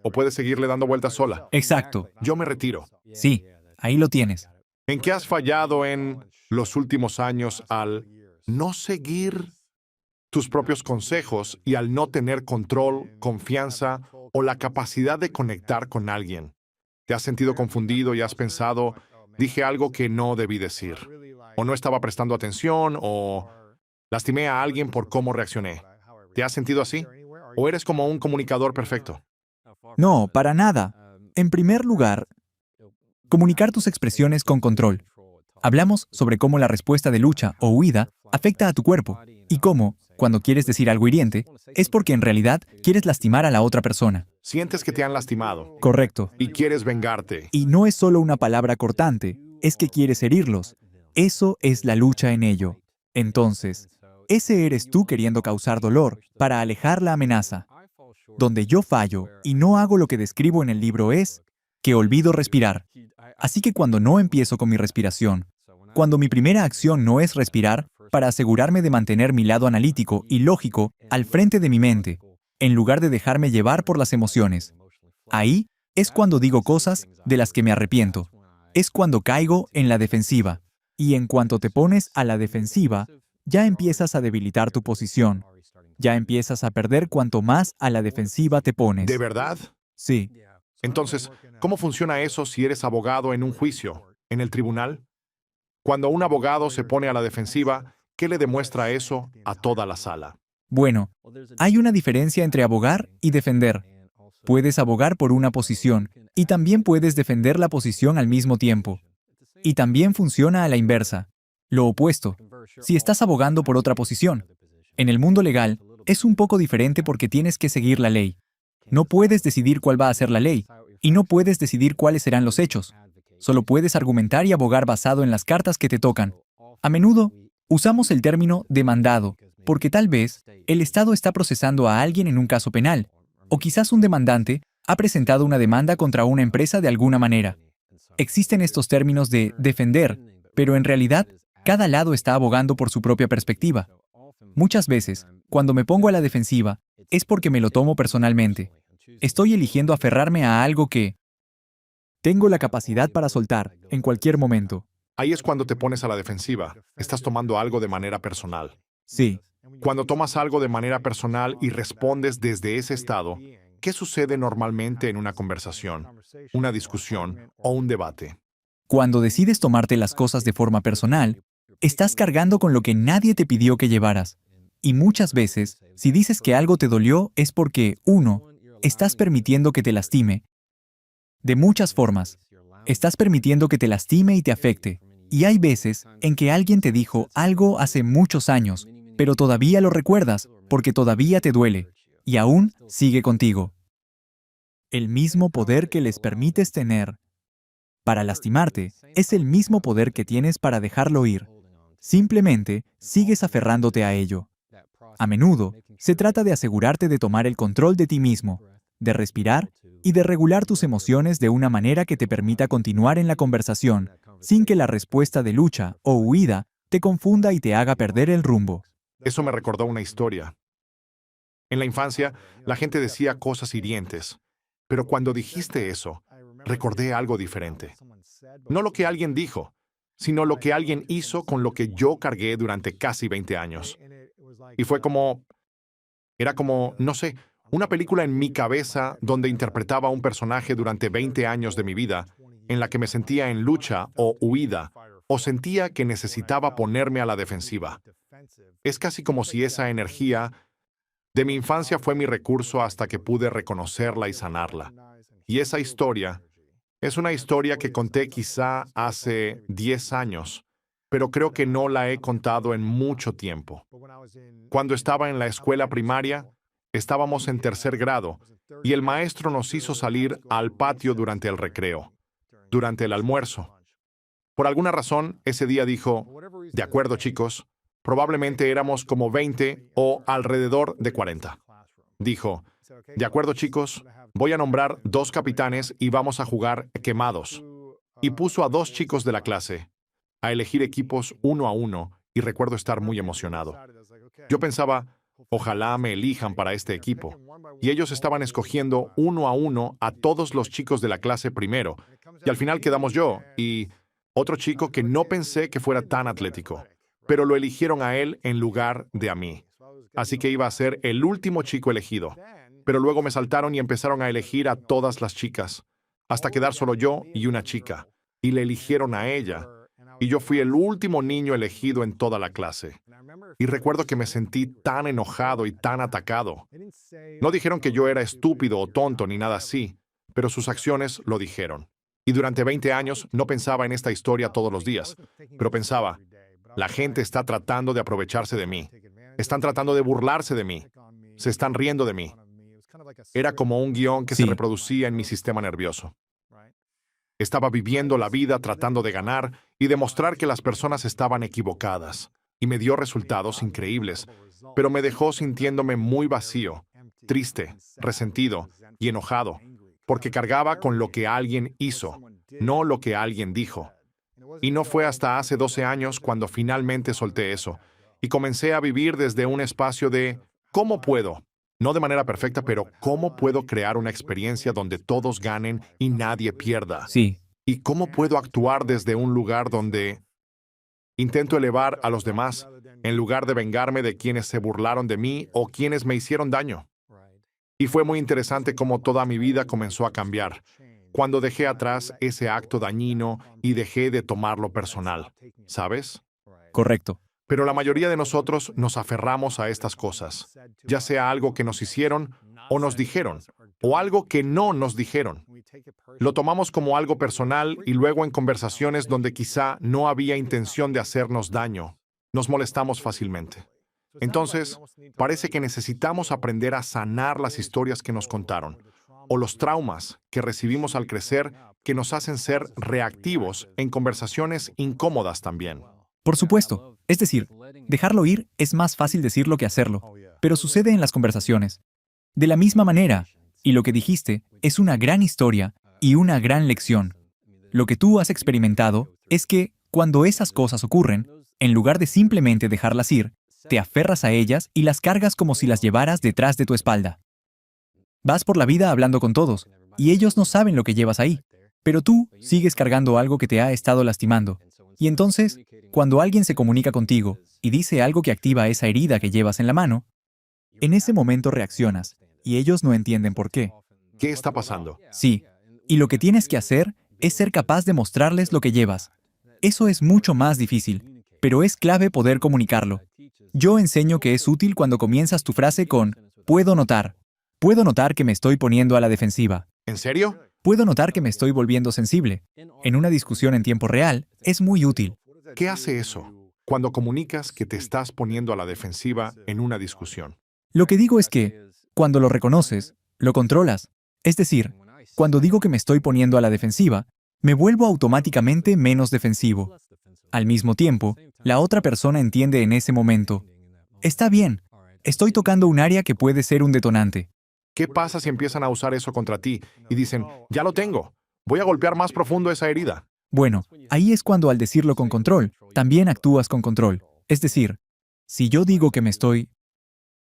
O puedes seguirle dando vueltas sola. Exacto. Yo me retiro. Sí, ahí lo tienes. ¿En qué has fallado en los últimos años al no seguir tus propios consejos y al no tener control, confianza o la capacidad de conectar con alguien? ¿Te has sentido confundido y has pensado, dije algo que no debí decir? ¿O no estaba prestando atención? ¿O lastimé a alguien por cómo reaccioné? ¿Te has sentido así? ¿O eres como un comunicador perfecto? No, para nada. En primer lugar, comunicar tus expresiones con control. Hablamos sobre cómo la respuesta de lucha o huida afecta a tu cuerpo y cómo, cuando quieres decir algo hiriente, es porque en realidad quieres lastimar a la otra persona. Sientes que te han lastimado Correcto. y quieres vengarte. Y no es solo una palabra cortante, es que quieres herirlos. Eso es la lucha en ello. Entonces, ese eres tú queriendo causar dolor para alejar la amenaza. Donde yo fallo y no hago lo que describo en el libro es que olvido respirar. Así que cuando no empiezo con mi respiración, cuando mi primera acción no es respirar, para asegurarme de mantener mi lado analítico y lógico al frente de mi mente, en lugar de dejarme llevar por las emociones. Ahí es cuando digo cosas de las que me arrepiento. Es cuando caigo en la defensiva. Y en cuanto te pones a la defensiva, ya empiezas a debilitar tu posición. Ya empiezas a perder cuanto más a la defensiva te pones. ¿De verdad? Sí. Entonces, ¿cómo funciona eso si eres abogado en un juicio, en el tribunal? Cuando un abogado se pone a la defensiva, ¿qué le demuestra eso a toda la sala? Bueno, hay una diferencia entre abogar y defender. Puedes abogar por una posición y también puedes defender la posición al mismo tiempo. Y también funciona a la inversa, lo opuesto. Si estás abogando por otra posición, en el mundo legal es un poco diferente porque tienes que seguir la ley. No puedes decidir cuál va a ser la ley, y no puedes decidir cuáles serán los hechos. Solo puedes argumentar y abogar basado en las cartas que te tocan. A menudo, usamos el término demandado, porque tal vez el Estado está procesando a alguien en un caso penal, o quizás un demandante ha presentado una demanda contra una empresa de alguna manera. Existen estos términos de defender, pero en realidad, cada lado está abogando por su propia perspectiva. Muchas veces, cuando me pongo a la defensiva, es porque me lo tomo personalmente. Estoy eligiendo aferrarme a algo que tengo la capacidad para soltar en cualquier momento. Ahí es cuando te pones a la defensiva. Estás tomando algo de manera personal. Sí, Cuando tomas algo de manera personal y respondes desde ese estado, ¿qué sucede normalmente en una conversación, una discusión o un debate? cuando decides tomarte las cosas de forma personal, estás cargando con lo que nadie te pidió que llevaras. Y muchas veces, si dices que algo te dolió, es porque, 1, estás permitiendo que te lastime. De muchas formas. Estás permitiendo que te lastime y te afecte. Y hay veces en que alguien te dijo algo hace muchos años, pero todavía lo recuerdas porque todavía te duele. Y aún sigue contigo. El mismo poder que les permites tener para lastimarte es el mismo poder que tienes para dejarlo ir. Simplemente sigues aferrándote a ello. A menudo, se trata de asegurarte de tomar el control de ti mismo, de respirar y de regular tus emociones de una manera que te permita continuar en la conversación, sin que la respuesta de lucha o huida te confunda y te haga perder el rumbo. Eso me recordó una historia. En la infancia, la gente decía cosas hirientes, pero cuando dijiste eso, recordé algo diferente. No lo que alguien dijo, sino lo que alguien hizo con lo que yo cargué durante casi 20 años. Y era como, no sé, una película en mi cabeza donde interpretaba a un personaje durante 20 años de mi vida, en la que me sentía en lucha o huida, o sentía que necesitaba ponerme a la defensiva. Es casi como si esa energía de mi infancia fue mi recurso hasta que pude reconocerla y sanarla. Y esa historia es una historia que conté quizá hace 10 años, pero creo que no la he contado en mucho tiempo. Cuando estaba en la escuela primaria, estábamos en 3er grado y el maestro nos hizo salir al patio durante el recreo, durante el almuerzo. Por alguna razón, ese día dijo, de acuerdo chicos, probablemente éramos como 20 o alrededor de 40. Dijo, de acuerdo chicos, voy a nombrar 2 capitanes y vamos a jugar quemados. Y puso a 2 chicos de la clase a elegir equipos 1 a 1 y recuerdo estar muy emocionado. Yo pensaba, ojalá me elijan para este equipo. Y ellos estaban escogiendo 1 a 1 a todos los chicos de la clase primero. Y al final quedamos yo y otro chico que no pensé que fuera tan atlético. Pero lo eligieron a él en lugar de a mí. Así que iba a ser el último chico elegido. Pero luego me saltaron y empezaron a elegir a todas las chicas, hasta quedar solo yo y una chica. Y le eligieron a ella. Y yo fui el último niño elegido en toda la clase. Y recuerdo que me sentí tan enojado y tan atacado. No dijeron que yo era estúpido o tonto ni nada así, pero sus acciones lo dijeron. Y durante 20 años no pensaba en esta historia todos los días, pero pensaba, la gente está tratando de aprovecharse de mí. Están tratando de burlarse de mí. Se están riendo de mí. Era como un guión que se Sí. reproducía en mi sistema nervioso. Estaba viviendo la vida tratando de ganar y demostrar que las personas estaban equivocadas. Y me dio resultados increíbles, pero me dejó sintiéndome muy vacío, triste, resentido y enojado, porque cargaba con lo que alguien hizo, no lo que alguien dijo. Y no fue hasta hace 12 años cuando finalmente solté eso y comencé a vivir desde un espacio de ¿cómo puedo? No de manera perfecta, pero ¿cómo puedo crear una experiencia donde todos ganen y nadie pierda? Sí, ¿Y cómo puedo actuar desde un lugar donde intento elevar a los demás en lugar de vengarme de quienes se burlaron de mí o quienes me hicieron daño? Y fue muy interesante cómo toda mi vida comenzó a cambiar, cuando dejé atrás ese acto dañino y dejé de tomarlo personal, ¿sabes? correcto. Pero la mayoría de nosotros nos aferramos a estas cosas, ya sea algo que nos hicieron o nos dijeron, o algo que no nos dijeron. Lo tomamos como algo personal y luego en conversaciones donde quizá no había intención de hacernos daño, nos molestamos fácilmente. Entonces, parece que necesitamos aprender a sanar las historias que nos contaron o los traumas que recibimos al crecer que nos hacen ser reactivos en conversaciones incómodas también. Por supuesto. Es decir, dejarlo ir es más fácil decirlo que hacerlo, pero sucede en las conversaciones. De la misma manera, y lo que dijiste es una gran historia y una gran lección. Lo que tú has experimentado es que, cuando esas cosas ocurren, en lugar de simplemente dejarlas ir, te aferras a ellas y las cargas como si las llevaras detrás de tu espalda. Vas por la vida hablando con todos, y ellos no saben lo que llevas ahí, pero tú sigues cargando algo que te ha estado lastimando. Y entonces, cuando alguien se comunica contigo y dice algo que activa esa herida que llevas en la mano, en ese momento reaccionas, y ellos no entienden por qué. ¿Qué está pasando? Sí, y lo que tienes que hacer es ser capaz de mostrarles lo que llevas. Eso es mucho más difícil, pero es clave poder comunicarlo. Yo enseño que es útil cuando comienzas tu frase con "puedo notar". Puedo notar que me estoy poniendo a la defensiva. ¿En serio? Puedo notar que me estoy volviendo sensible. En una discusión en tiempo real, es muy útil. ¿Qué hace eso cuando comunicas que te estás poniendo a la defensiva en una discusión? Lo que digo es que, cuando lo reconoces, lo controlas. Es decir, cuando digo que me estoy poniendo a la defensiva, me vuelvo automáticamente menos defensivo. Al mismo tiempo, la otra persona entiende en ese momento: está bien, estoy tocando un área que puede ser un detonante. ¿Qué pasa si empiezan a usar eso contra ti y dicen, ya lo tengo, voy a golpear más profundo esa herida? Bueno, ahí es cuando, al decirlo con control, también actúas con control. Es decir, si yo digo que me estoy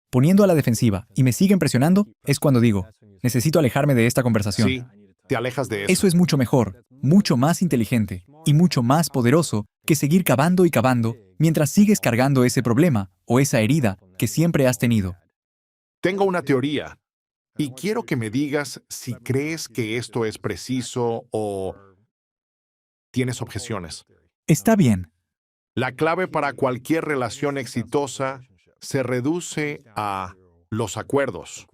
poniendo a la defensiva y me siguen presionando, es cuando digo, necesito alejarme de esta conversación. Sí, te alejas de eso. Eso es mucho mejor, mucho más inteligente y mucho más poderoso que seguir cavando y cavando mientras sigues cargando ese problema o esa herida que siempre has tenido. Tengo una teoría y quiero que me digas si crees que esto es preciso o tienes objeciones. Está bien. La clave para cualquier relación exitosa se reduce a los acuerdos,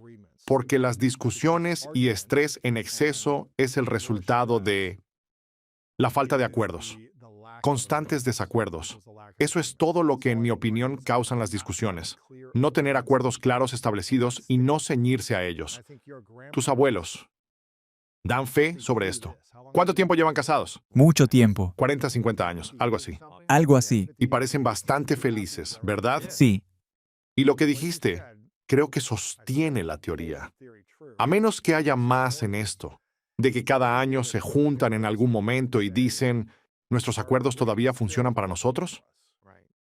porque las discusiones y estrés en exceso es el resultado de la falta de acuerdos, constantes desacuerdos. Eso es todo lo que, en mi opinión, causan las discusiones. No tener acuerdos claros establecidos y no ceñirse a ellos. Tus abuelos dan fe sobre esto. ¿Cuánto tiempo llevan casados? Mucho tiempo. 40, 50 años, algo así. Algo así. Y parecen bastante felices, ¿verdad? Sí. Y lo que dijiste, creo que sostiene la teoría. A menos que haya más en esto, de que cada año se juntan en algún momento y dicen, ¿nuestros acuerdos todavía funcionan para nosotros?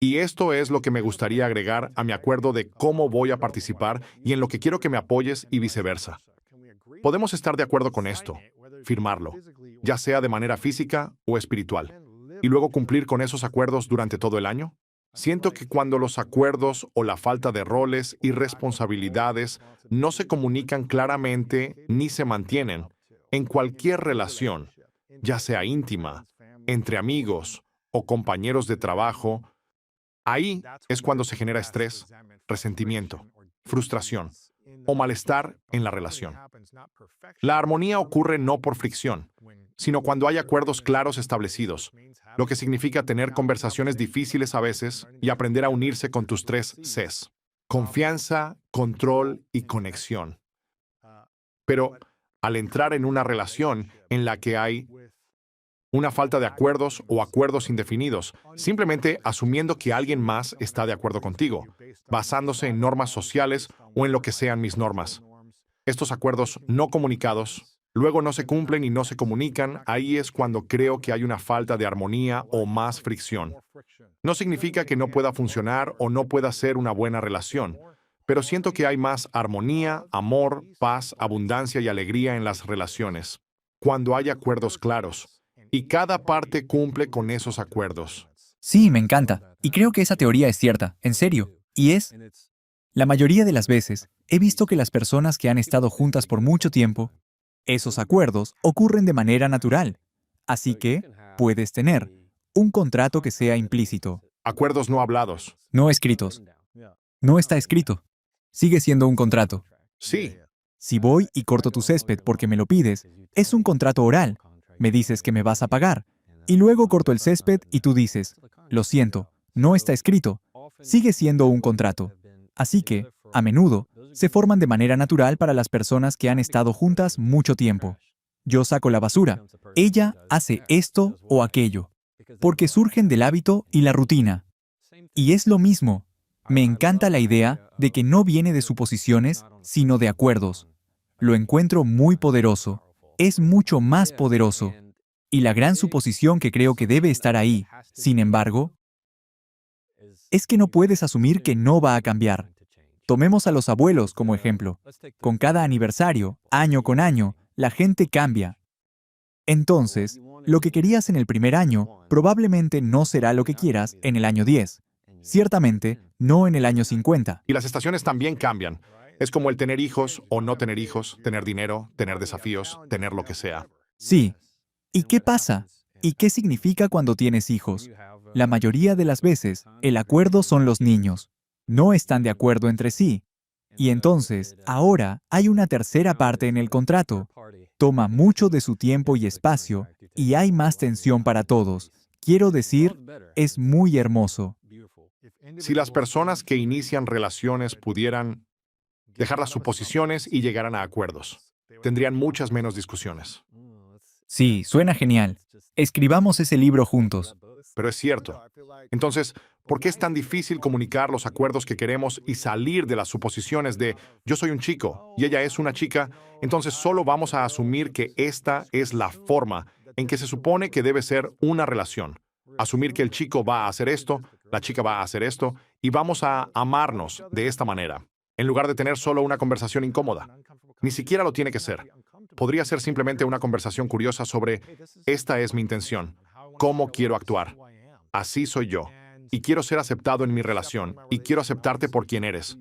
Y esto es lo que me gustaría agregar a mi acuerdo de cómo voy a participar y en lo que quiero que me apoyes y viceversa. Podemos estar de acuerdo con esto, firmarlo, ya sea de manera física o espiritual, y luego cumplir con esos acuerdos durante todo el año. Siento que cuando los acuerdos o la falta de roles y responsabilidades no se comunican claramente ni se mantienen, en cualquier relación, ya sea íntima, entre amigos o compañeros de trabajo, ahí es cuando se genera estrés, resentimiento, frustración o malestar en la relación. La armonía ocurre no por fricción, sino cuando hay acuerdos claros establecidos, lo que significa tener conversaciones difíciles a veces y aprender a unirse con tus 3 Cs: confianza, control y conexión. Pero al entrar en una relación en la que hay una falta de acuerdos o acuerdos indefinidos, simplemente asumiendo que alguien más está de acuerdo contigo, basándose en normas sociales o en lo que sean mis normas. Estos acuerdos no comunicados luego no se cumplen y no se comunican, ahí es cuando creo que hay una falta de armonía o más fricción. No significa que no pueda funcionar o no pueda ser una buena relación, pero siento que hay más armonía, amor, paz, abundancia y alegría en las relaciones, cuando hay acuerdos claros. Y cada parte cumple con esos acuerdos. Sí, me encanta. Y creo que esa teoría es cierta, en serio. Y es, la mayoría de las veces, he visto que las personas que han estado juntas por mucho tiempo, esos acuerdos ocurren de manera natural. Así que, puedes tener un contrato que sea implícito, Acuerdos no hablados. no escritos. No está escrito. Sigue siendo un contrato. Sí, Si voy y corto tu césped porque me lo pides, es un contrato oral. Me dices que me vas a pagar. Y luego corto el césped y tú dices, lo siento, no está escrito. Sigue siendo un contrato. Así que, a menudo, se forman de manera natural para las personas que han estado juntas mucho tiempo. Yo saco la basura. Ella hace esto o aquello. Porque surgen del hábito y la rutina. Y es lo mismo. Me encanta la idea de que no viene de suposiciones, sino de acuerdos. Lo encuentro muy poderoso. Es mucho más poderoso. Y la gran suposición que creo que debe estar ahí, sin embargo, es que no puedes asumir que no va a cambiar. Tomemos a los abuelos como ejemplo. Con cada aniversario, año con año, la gente cambia. Entonces, lo que querías en el primer año probablemente no será lo que quieras en el año 10. Ciertamente, no en el año 50. Y las estaciones también cambian. Es como el tener hijos o no tener hijos, tener dinero, tener desafíos, tener lo que sea. Sí. ¿Y qué pasa? ¿Y qué significa cuando tienes hijos? La mayoría de las veces, el acuerdo son los niños. No están de acuerdo entre sí. Y entonces, ahora hay una tercera parte en el contrato. Toma mucho de su tiempo y espacio, y hay más tensión para todos. Quiero decir, es muy hermoso. Si las personas que inician relaciones pudieran dejar las suposiciones y llegaran a acuerdos, tendrían muchas menos discusiones. Sí, suena genial. Escribamos ese libro juntos. Pero es cierto. Entonces, ¿por qué es tan difícil comunicar los acuerdos que queremos y salir de las suposiciones de yo soy un chico y ella es una chica? Entonces solo vamos a asumir que esta es la forma en que se supone que debe ser una relación. Asumir que el chico va a hacer esto, la chica va a hacer esto, y vamos a amarnos de esta manera, en lugar de tener solo una conversación incómoda. Ni siquiera lo tiene que ser. Podría ser simplemente una conversación curiosa sobre esta es mi intención, cómo quiero actuar. Así soy yo. Y quiero ser aceptado en mi relación, y quiero aceptarte por quien eres.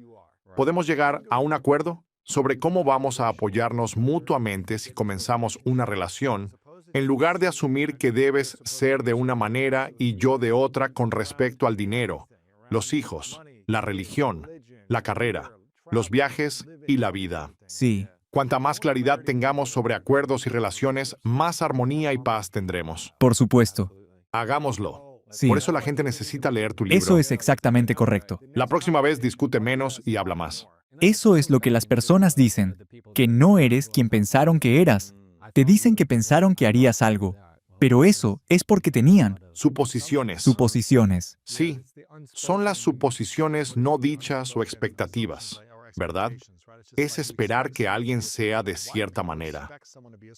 ¿Podemos llegar a un acuerdo sobre cómo vamos a apoyarnos mutuamente si comenzamos una relación, en lugar de asumir que debes ser de una manera y yo de otra con respecto al dinero, los hijos, la religión, la carrera, los viajes y la vida? Sí. Cuanta más claridad tengamos sobre acuerdos y relaciones, más armonía y paz tendremos. Por supuesto. Hagámoslo. Sí. Por eso la gente necesita leer tu libro. Eso es exactamente correcto. La próxima vez discute menos y habla más. Eso es lo que las personas dicen, que no eres quien pensaron que eras. Te dicen que pensaron que harías algo, pero eso es porque tenían Suposiciones. suposiciones. Sí, son las suposiciones no dichas o expectativas, ¿verdad? Es esperar que alguien sea de cierta manera.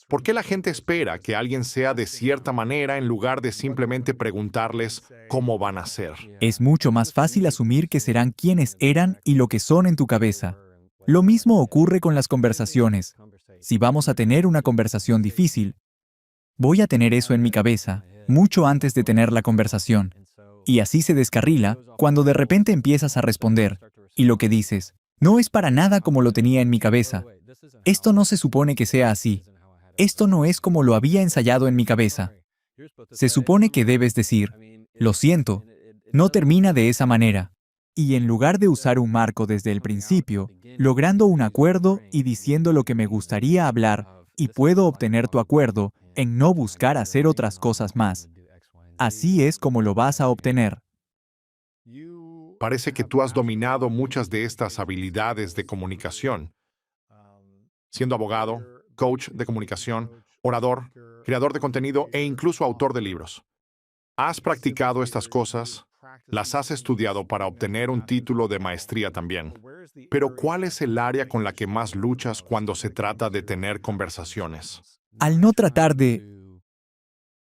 ¿Por qué la gente espera que alguien sea de cierta manera en lugar de simplemente preguntarles cómo van a ser? Es mucho más fácil asumir que serán quienes eran y lo que son en tu cabeza. Lo mismo ocurre con las conversaciones. Si vamos a tener una conversación difícil, voy a tener eso en mi cabeza mucho antes de tener la conversación. Y así se descarrila cuando de repente empiezas a responder, y lo que dices, no es para nada como lo tenía en mi cabeza. Esto no se supone que sea así. Esto no es como lo había ensayado en mi cabeza. Se supone que debes decir, lo siento, no termina de esa manera. Y en lugar de usar un marco desde el principio, logrando un acuerdo y diciendo lo que me gustaría hablar, y puedo obtener tu acuerdo en no buscar hacer otras cosas más. Así es como lo vas a obtener. Parece que tú has dominado muchas de estas habilidades de comunicación. Siendo abogado, coach de comunicación, orador, creador de contenido e incluso autor de libros. Has practicado estas cosas, las has estudiado para obtener un título de maestría también. Pero ¿cuál es el área con la que más luchas cuando se trata de tener conversaciones? Al no tratar de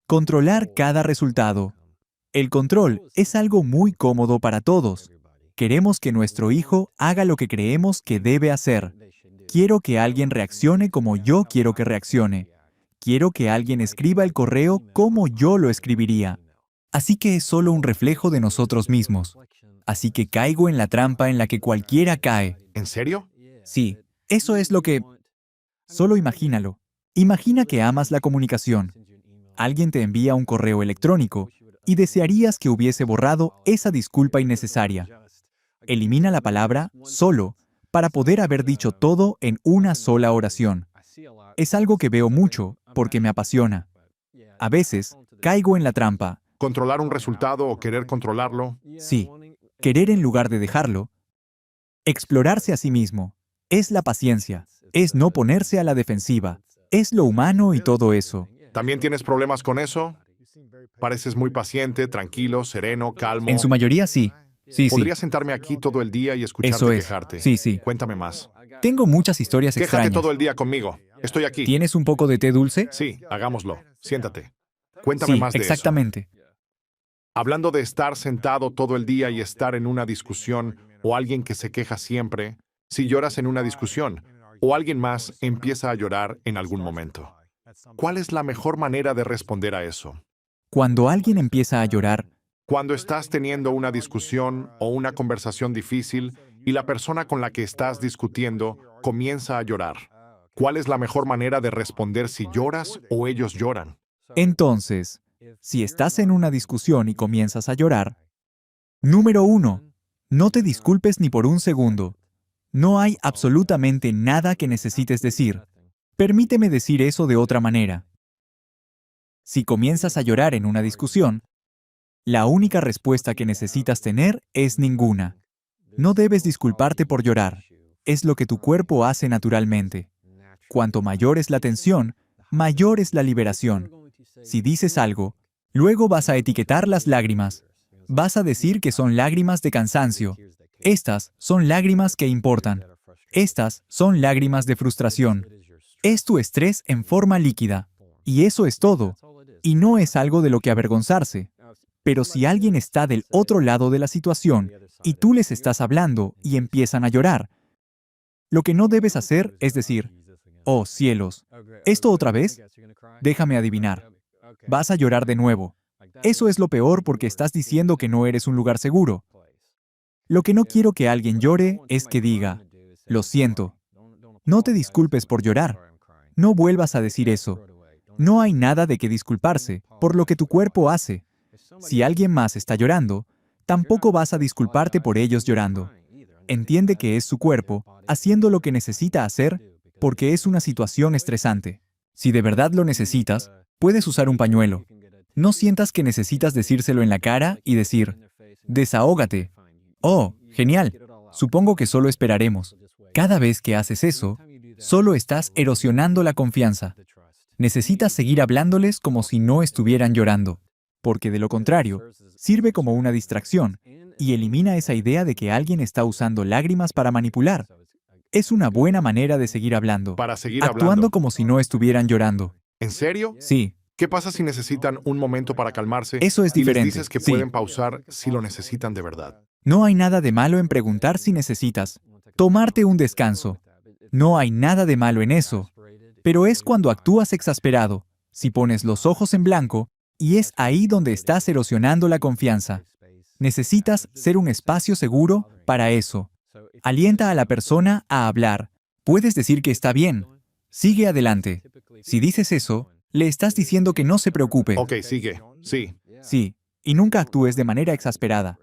controlar cada resultado. El control es algo muy cómodo para todos. Queremos que nuestro hijo haga lo que creemos que debe hacer. Quiero que alguien reaccione como yo quiero que reaccione. Quiero que alguien escriba el correo como yo lo escribiría. Así que es solo un reflejo de nosotros mismos. Así que caigo en la trampa en la que cualquiera cae. ¿En serio? Sí, eso es lo que... Solo imagínalo. Imagina que amas la comunicación. Alguien te envía un correo electrónico y desearías que hubiese borrado esa disculpa innecesaria. Elimina la palabra solo para poder haber dicho todo en una sola oración. Es algo que veo mucho porque me apasiona. A veces, caigo en la trampa. Controlar un resultado o querer controlarlo. Sí, querer en lugar de dejarlo. Explorarse a sí mismo. Es la paciencia. Es no ponerse a la defensiva. Es lo humano y todo eso. ¿También tienes problemas con eso? Pareces muy paciente, tranquilo, sereno, calmo. En su mayoría sí. Sí, sí. Podría sentarme aquí todo el día y escucharte Eso es. quejarte. Sí, sí. Cuéntame más. Tengo muchas historias Quéjate extrañas. todo el día conmigo. Estoy aquí. ¿Tienes un poco de té dulce? Sí, hagámoslo. Siéntate. Cuéntame Sí, más de eso. exactamente. Hablando de estar sentado todo el día y estar en una discusión o alguien que se queja siempre, si lloras en una discusión o alguien más empieza a llorar en algún momento, ¿cuál es la mejor manera de responder a eso? Cuando alguien empieza a llorar, Cuando estás teniendo una discusión o una conversación difícil y la persona con la que estás discutiendo comienza a llorar, ¿cuál es la mejor manera de responder si lloras o ellos lloran? entonces, si estás en una discusión y comienzas a llorar, número 1, no te disculpes ni por un segundo. No hay absolutamente nada que necesites decir. Permíteme decir eso de otra manera. Si comienzas a llorar en una discusión, la única respuesta que necesitas tener es ninguna. No debes disculparte por llorar. Es lo que tu cuerpo hace naturalmente. Cuanto mayor es la tensión, mayor es la liberación. Si dices algo, luego vas a etiquetar las lágrimas. Vas a decir que son lágrimas de cansancio. Estas son lágrimas que importan. Estas son lágrimas de frustración. Es tu estrés en forma líquida. Y eso es todo. Y no es algo de lo que avergonzarse. Pero si alguien está del otro lado de la situación y tú les estás hablando y empiezan a llorar, lo que no debes hacer es decir, «Oh, cielos, ¿esto otra vez? Déjame adivinar. Vas a llorar de nuevo». Eso es lo peor porque estás diciendo que no eres un lugar seguro. Lo que no quiero que alguien llore es que diga, «Lo siento». No te disculpes por llorar. No vuelvas a decir eso. No hay nada de qué disculparse por lo que tu cuerpo hace. Si alguien más está llorando, tampoco vas a disculparte por ellos llorando. Entiende que es su cuerpo haciendo lo que necesita hacer porque es una situación estresante. Si de verdad lo necesitas, puedes usar un pañuelo. No sientas que necesitas decírselo en la cara y decir, «Desahógate». «Oh, genial. Supongo que solo esperaremos». Cada vez que haces eso, solo estás erosionando la confianza. Necesitas seguir hablándoles como si no estuvieran llorando, porque de lo contrario, sirve como una distracción y elimina esa idea de que alguien está usando lágrimas para manipular. Es una buena manera de seguir hablando, Para seguir actuando hablando. como si no estuvieran llorando. ¿En serio? Sí, ¿Qué pasa si necesitan un momento para calmarse? Eso es y diferente, les dices que sí. pueden pausar si lo necesitan de verdad. no hay nada de malo en preguntar si necesitas tomarte un descanso. No hay nada de malo en eso. Pero es cuando actúas exasperado, si pones los ojos en blanco, y es ahí donde estás erosionando la confianza. Necesitas ser un espacio seguro para eso. Alienta a la persona a hablar. Puedes decir que está bien. Sigue adelante. Si dices eso, le estás diciendo que no se preocupe. Ok, sigue. Sí. Sí, y nunca actúes de manera exasperada.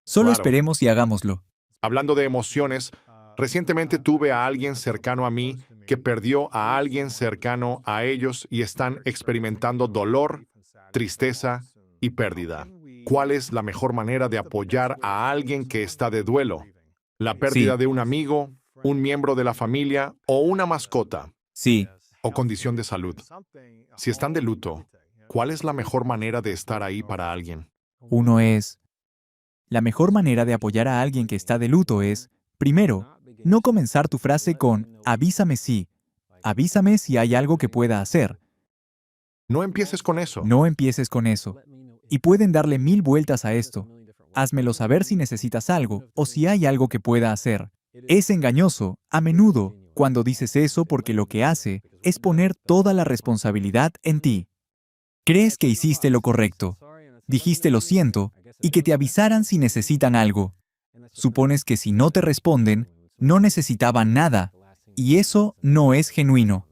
Solo Claro. esperemos y hagámoslo. Hablando de emociones, recientemente tuve a alguien cercano a mí que perdió a alguien cercano a ellos y están experimentando dolor, tristeza y pérdida. ¿Cuál es la mejor manera de apoyar a alguien que está de duelo? La pérdida Sí. de un amigo, un miembro de la familia o una mascota Sí, o condición de salud. Si están de luto, ¿cuál es la mejor manera de estar ahí para alguien? uno es... La mejor manera de apoyar a alguien que está de luto es, primero, no comenzar tu frase con avísame si. Avísame si hay algo que pueda hacer. No empieces con eso. No empieces con eso. Y pueden darle 1000 vueltas a esto. Házmelo saber si necesitas algo o si hay algo que pueda hacer. Es engañoso, a menudo, cuando dices eso porque lo que hace es poner toda la responsabilidad en ti. Crees que hiciste lo correcto. Dijiste lo siento y que te avisaran si necesitan algo. Supones que si no te responden, no necesitaban nada, y eso no es genuino.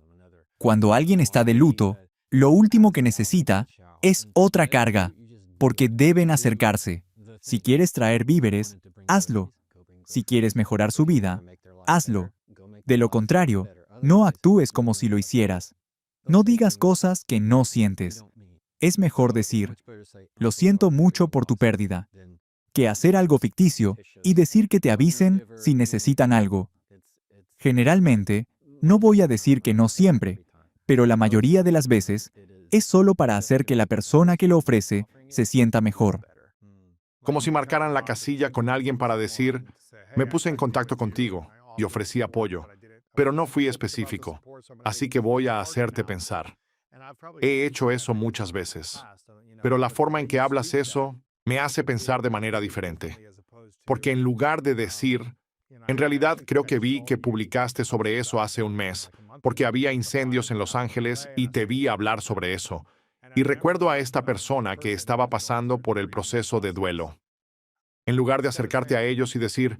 Cuando alguien está de luto, lo último que necesita es otra carga, porque deben acercarse. Si quieres traer víveres, hazlo. Si quieres mejorar su vida, hazlo. De lo contrario, no actúes como si lo hicieras. No digas cosas que no sientes. Es mejor decir, lo siento mucho por tu pérdida, que hacer algo ficticio y decir que te avisen si necesitan algo. Generalmente, no voy a decir que no siempre, pero la mayoría de las veces es solo para hacer que la persona que lo ofrece se sienta mejor. Como si marcaran la casilla con alguien para decir, me puse en contacto contigo y ofrecí apoyo, pero no fui específico, así que voy a hacerte pensar. He hecho eso muchas veces, pero la forma en que hablas eso me hace pensar de manera diferente. Porque en lugar de decir, en realidad creo que vi que publicaste sobre eso hace un mes, porque había incendios en Los Ángeles y te vi hablar sobre eso. Y recuerdo a esta persona que estaba pasando por el proceso de duelo. En lugar de acercarte a ellos y decir,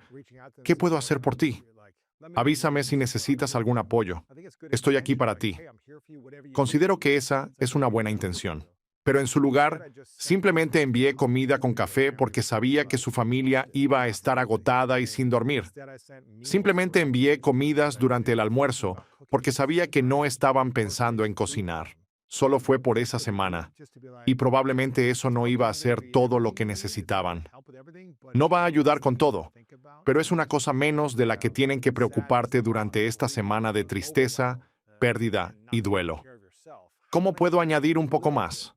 ¿qué puedo hacer por ti? Avísame si necesitas algún apoyo. Estoy aquí para ti. Considero que esa es una buena intención. Pero en su lugar, simplemente envié comida con café porque sabía que su familia iba a estar agotada y sin dormir. Simplemente envié comidas durante el almuerzo porque sabía que no estaban pensando en cocinar. Solo fue por esa semana. Y probablemente eso no iba a ser todo lo que necesitaban. No va a ayudar con todo, pero es una cosa menos de la que tienen que preocuparte durante esta semana de tristeza, pérdida y duelo. ¿Cómo puedo añadir un poco más?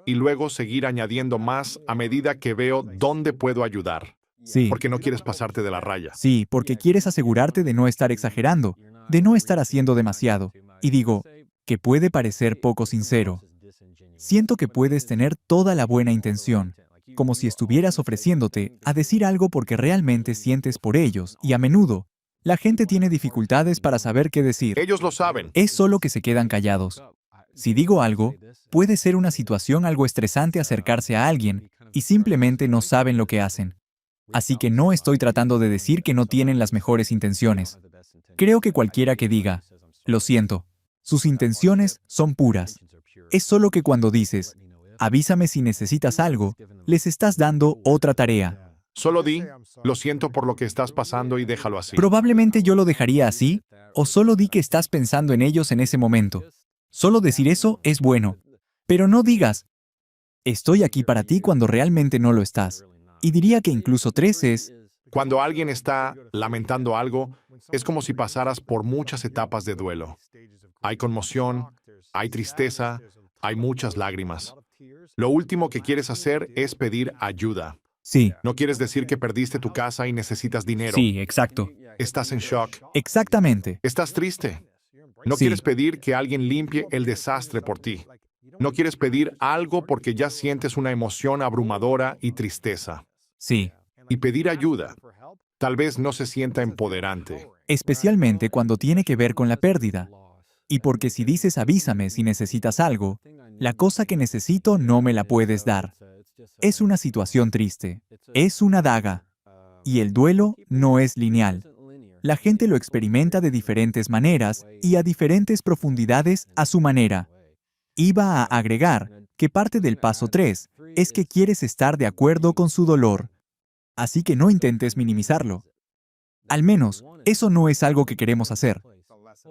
Y luego seguir añadiendo más a medida que veo dónde puedo ayudar. Sí, Porque no quieres pasarte de la raya. sí, porque quieres asegurarte de no estar exagerando, de no estar haciendo demasiado. Y digo, que puede parecer poco sincero. Siento que puedes tener toda la buena intención, como si estuvieras ofreciéndote a decir algo porque realmente sientes por ellos, y a menudo, la gente tiene dificultades para saber qué decir. Ellos lo saben. Es solo que se quedan callados. Si digo algo, puede ser una situación algo estresante acercarse a alguien y simplemente no saben lo que hacen. Así que no estoy tratando de decir que no tienen las mejores intenciones. Creo que cualquiera que diga, lo siento, sus intenciones son puras. Es solo que cuando dices, avísame si necesitas algo, les estás dando otra tarea. Solo di, lo siento por lo que estás pasando y déjalo así. Probablemente yo lo dejaría así, o solo di que estás pensando en ellos en ese momento. Solo decir eso es bueno, pero no digas, estoy aquí para ti cuando realmente no lo estás. Y diría que incluso 3 es, Cuando alguien está lamentando algo, es como si pasaras por muchas etapas de duelo. Hay conmoción, hay tristeza, hay muchas lágrimas. Lo último que quieres hacer es pedir ayuda. sí, No quieres decir que perdiste tu casa y necesitas dinero. sí, exacto, Estás en shock. exactamente. Estás triste. No Sí. quieres pedir que alguien limpie el desastre por ti. No quieres pedir algo porque ya sientes una emoción abrumadora y tristeza. Sí, Y pedir ayuda tal vez no se sienta empoderante. especialmente cuando tiene que ver con la pérdida. Y porque si dices avísame si necesitas algo, la cosa que necesito no me la puedes dar. Es una situación triste. Es una daga. Y el duelo no es lineal. La gente lo experimenta de diferentes maneras y a diferentes profundidades a su manera. Iba a agregar que parte del paso 3 es que quieres estar de acuerdo con su dolor. Así que no intentes minimizarlo. Al menos, eso no es algo que queremos hacer.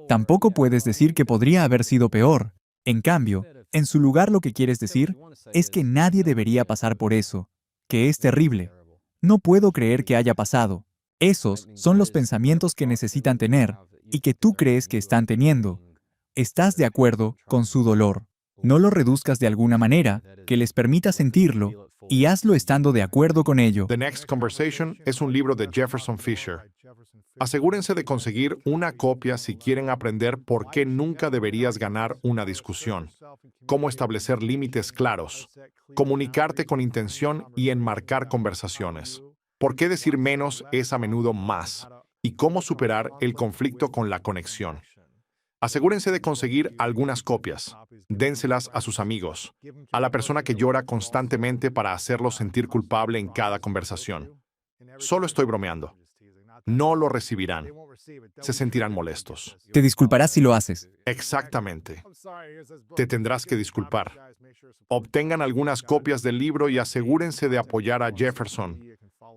Tampoco puedes decir que podría haber sido peor. En cambio, en su lugar lo que quieres decir es que nadie debería pasar por eso, que es terrible. No puedo creer que haya pasado. Esos son los pensamientos que necesitan tener y que tú crees que están teniendo. Estás de acuerdo con su dolor. No lo reduzcas de alguna manera que les permita sentirlo y hazlo estando de acuerdo con ello. The Next Conversation es un libro de Jefferson Fisher. Asegúrense de conseguir una copia si quieren aprender por qué nunca deberías ganar una discusión, cómo establecer límites claros, comunicarte con intención y enmarcar conversaciones, por qué decir menos es a menudo más, y cómo superar el conflicto con la conexión. Asegúrense de conseguir algunas copias. Dénselas a sus amigos, a la persona que llora constantemente para hacerlo sentir culpable en cada conversación. Solo estoy bromeando. No lo recibirán. Se sentirán molestos. Te disculparás si lo haces. Exactamente. Te tendrás que disculpar. Obtengan algunas copias del libro y asegúrense de apoyar a Jefferson.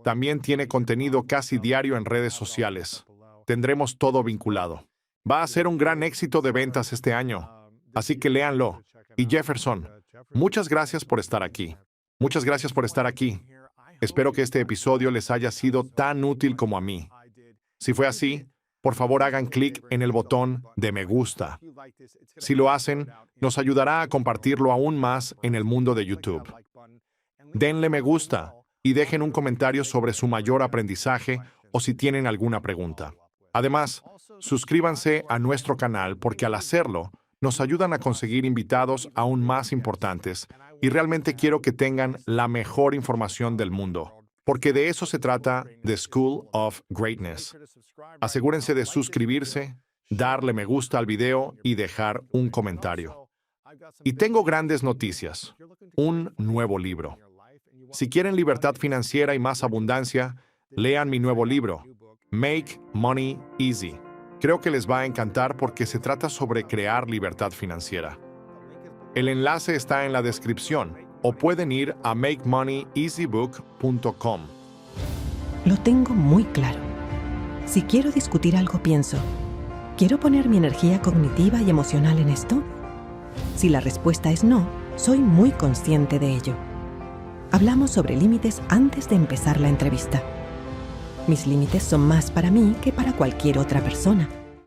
También tiene contenido casi diario en redes sociales. Tendremos todo vinculado. Va a ser un gran éxito de ventas este año, así que léanlo. Y Jefferson, muchas gracias por estar aquí. Muchas gracias por estar aquí. Espero que este episodio les haya sido tan útil como a mí. Si fue así, por favor hagan clic en el botón de me gusta. Si lo hacen, nos ayudará a compartirlo aún más en el mundo de YouTube. Denle me gusta y dejen un comentario sobre su mayor aprendizaje o si tienen alguna pregunta. Además, suscríbanse a nuestro canal porque al hacerlo, nos ayudan a conseguir invitados aún más importantes y realmente quiero que tengan la mejor información del mundo, porque de eso se trata The School of Greatness. Asegúrense de suscribirse, darle me gusta al video y dejar un comentario. Y tengo grandes noticias. Un nuevo libro. Si quieren libertad financiera y más abundancia, lean mi nuevo libro, Make Money Easy. Creo que les va a encantar porque se trata sobre crear libertad financiera. El enlace está en la descripción o pueden ir a makemoneyeasybook.com. Lo tengo muy claro. Si quiero discutir algo, pienso, ¿quiero poner mi energía cognitiva y emocional en esto? Si la respuesta es no, soy muy consciente de ello. Hablamos sobre límites antes de empezar la entrevista. Mis límites son más para mí que para cualquier otra persona.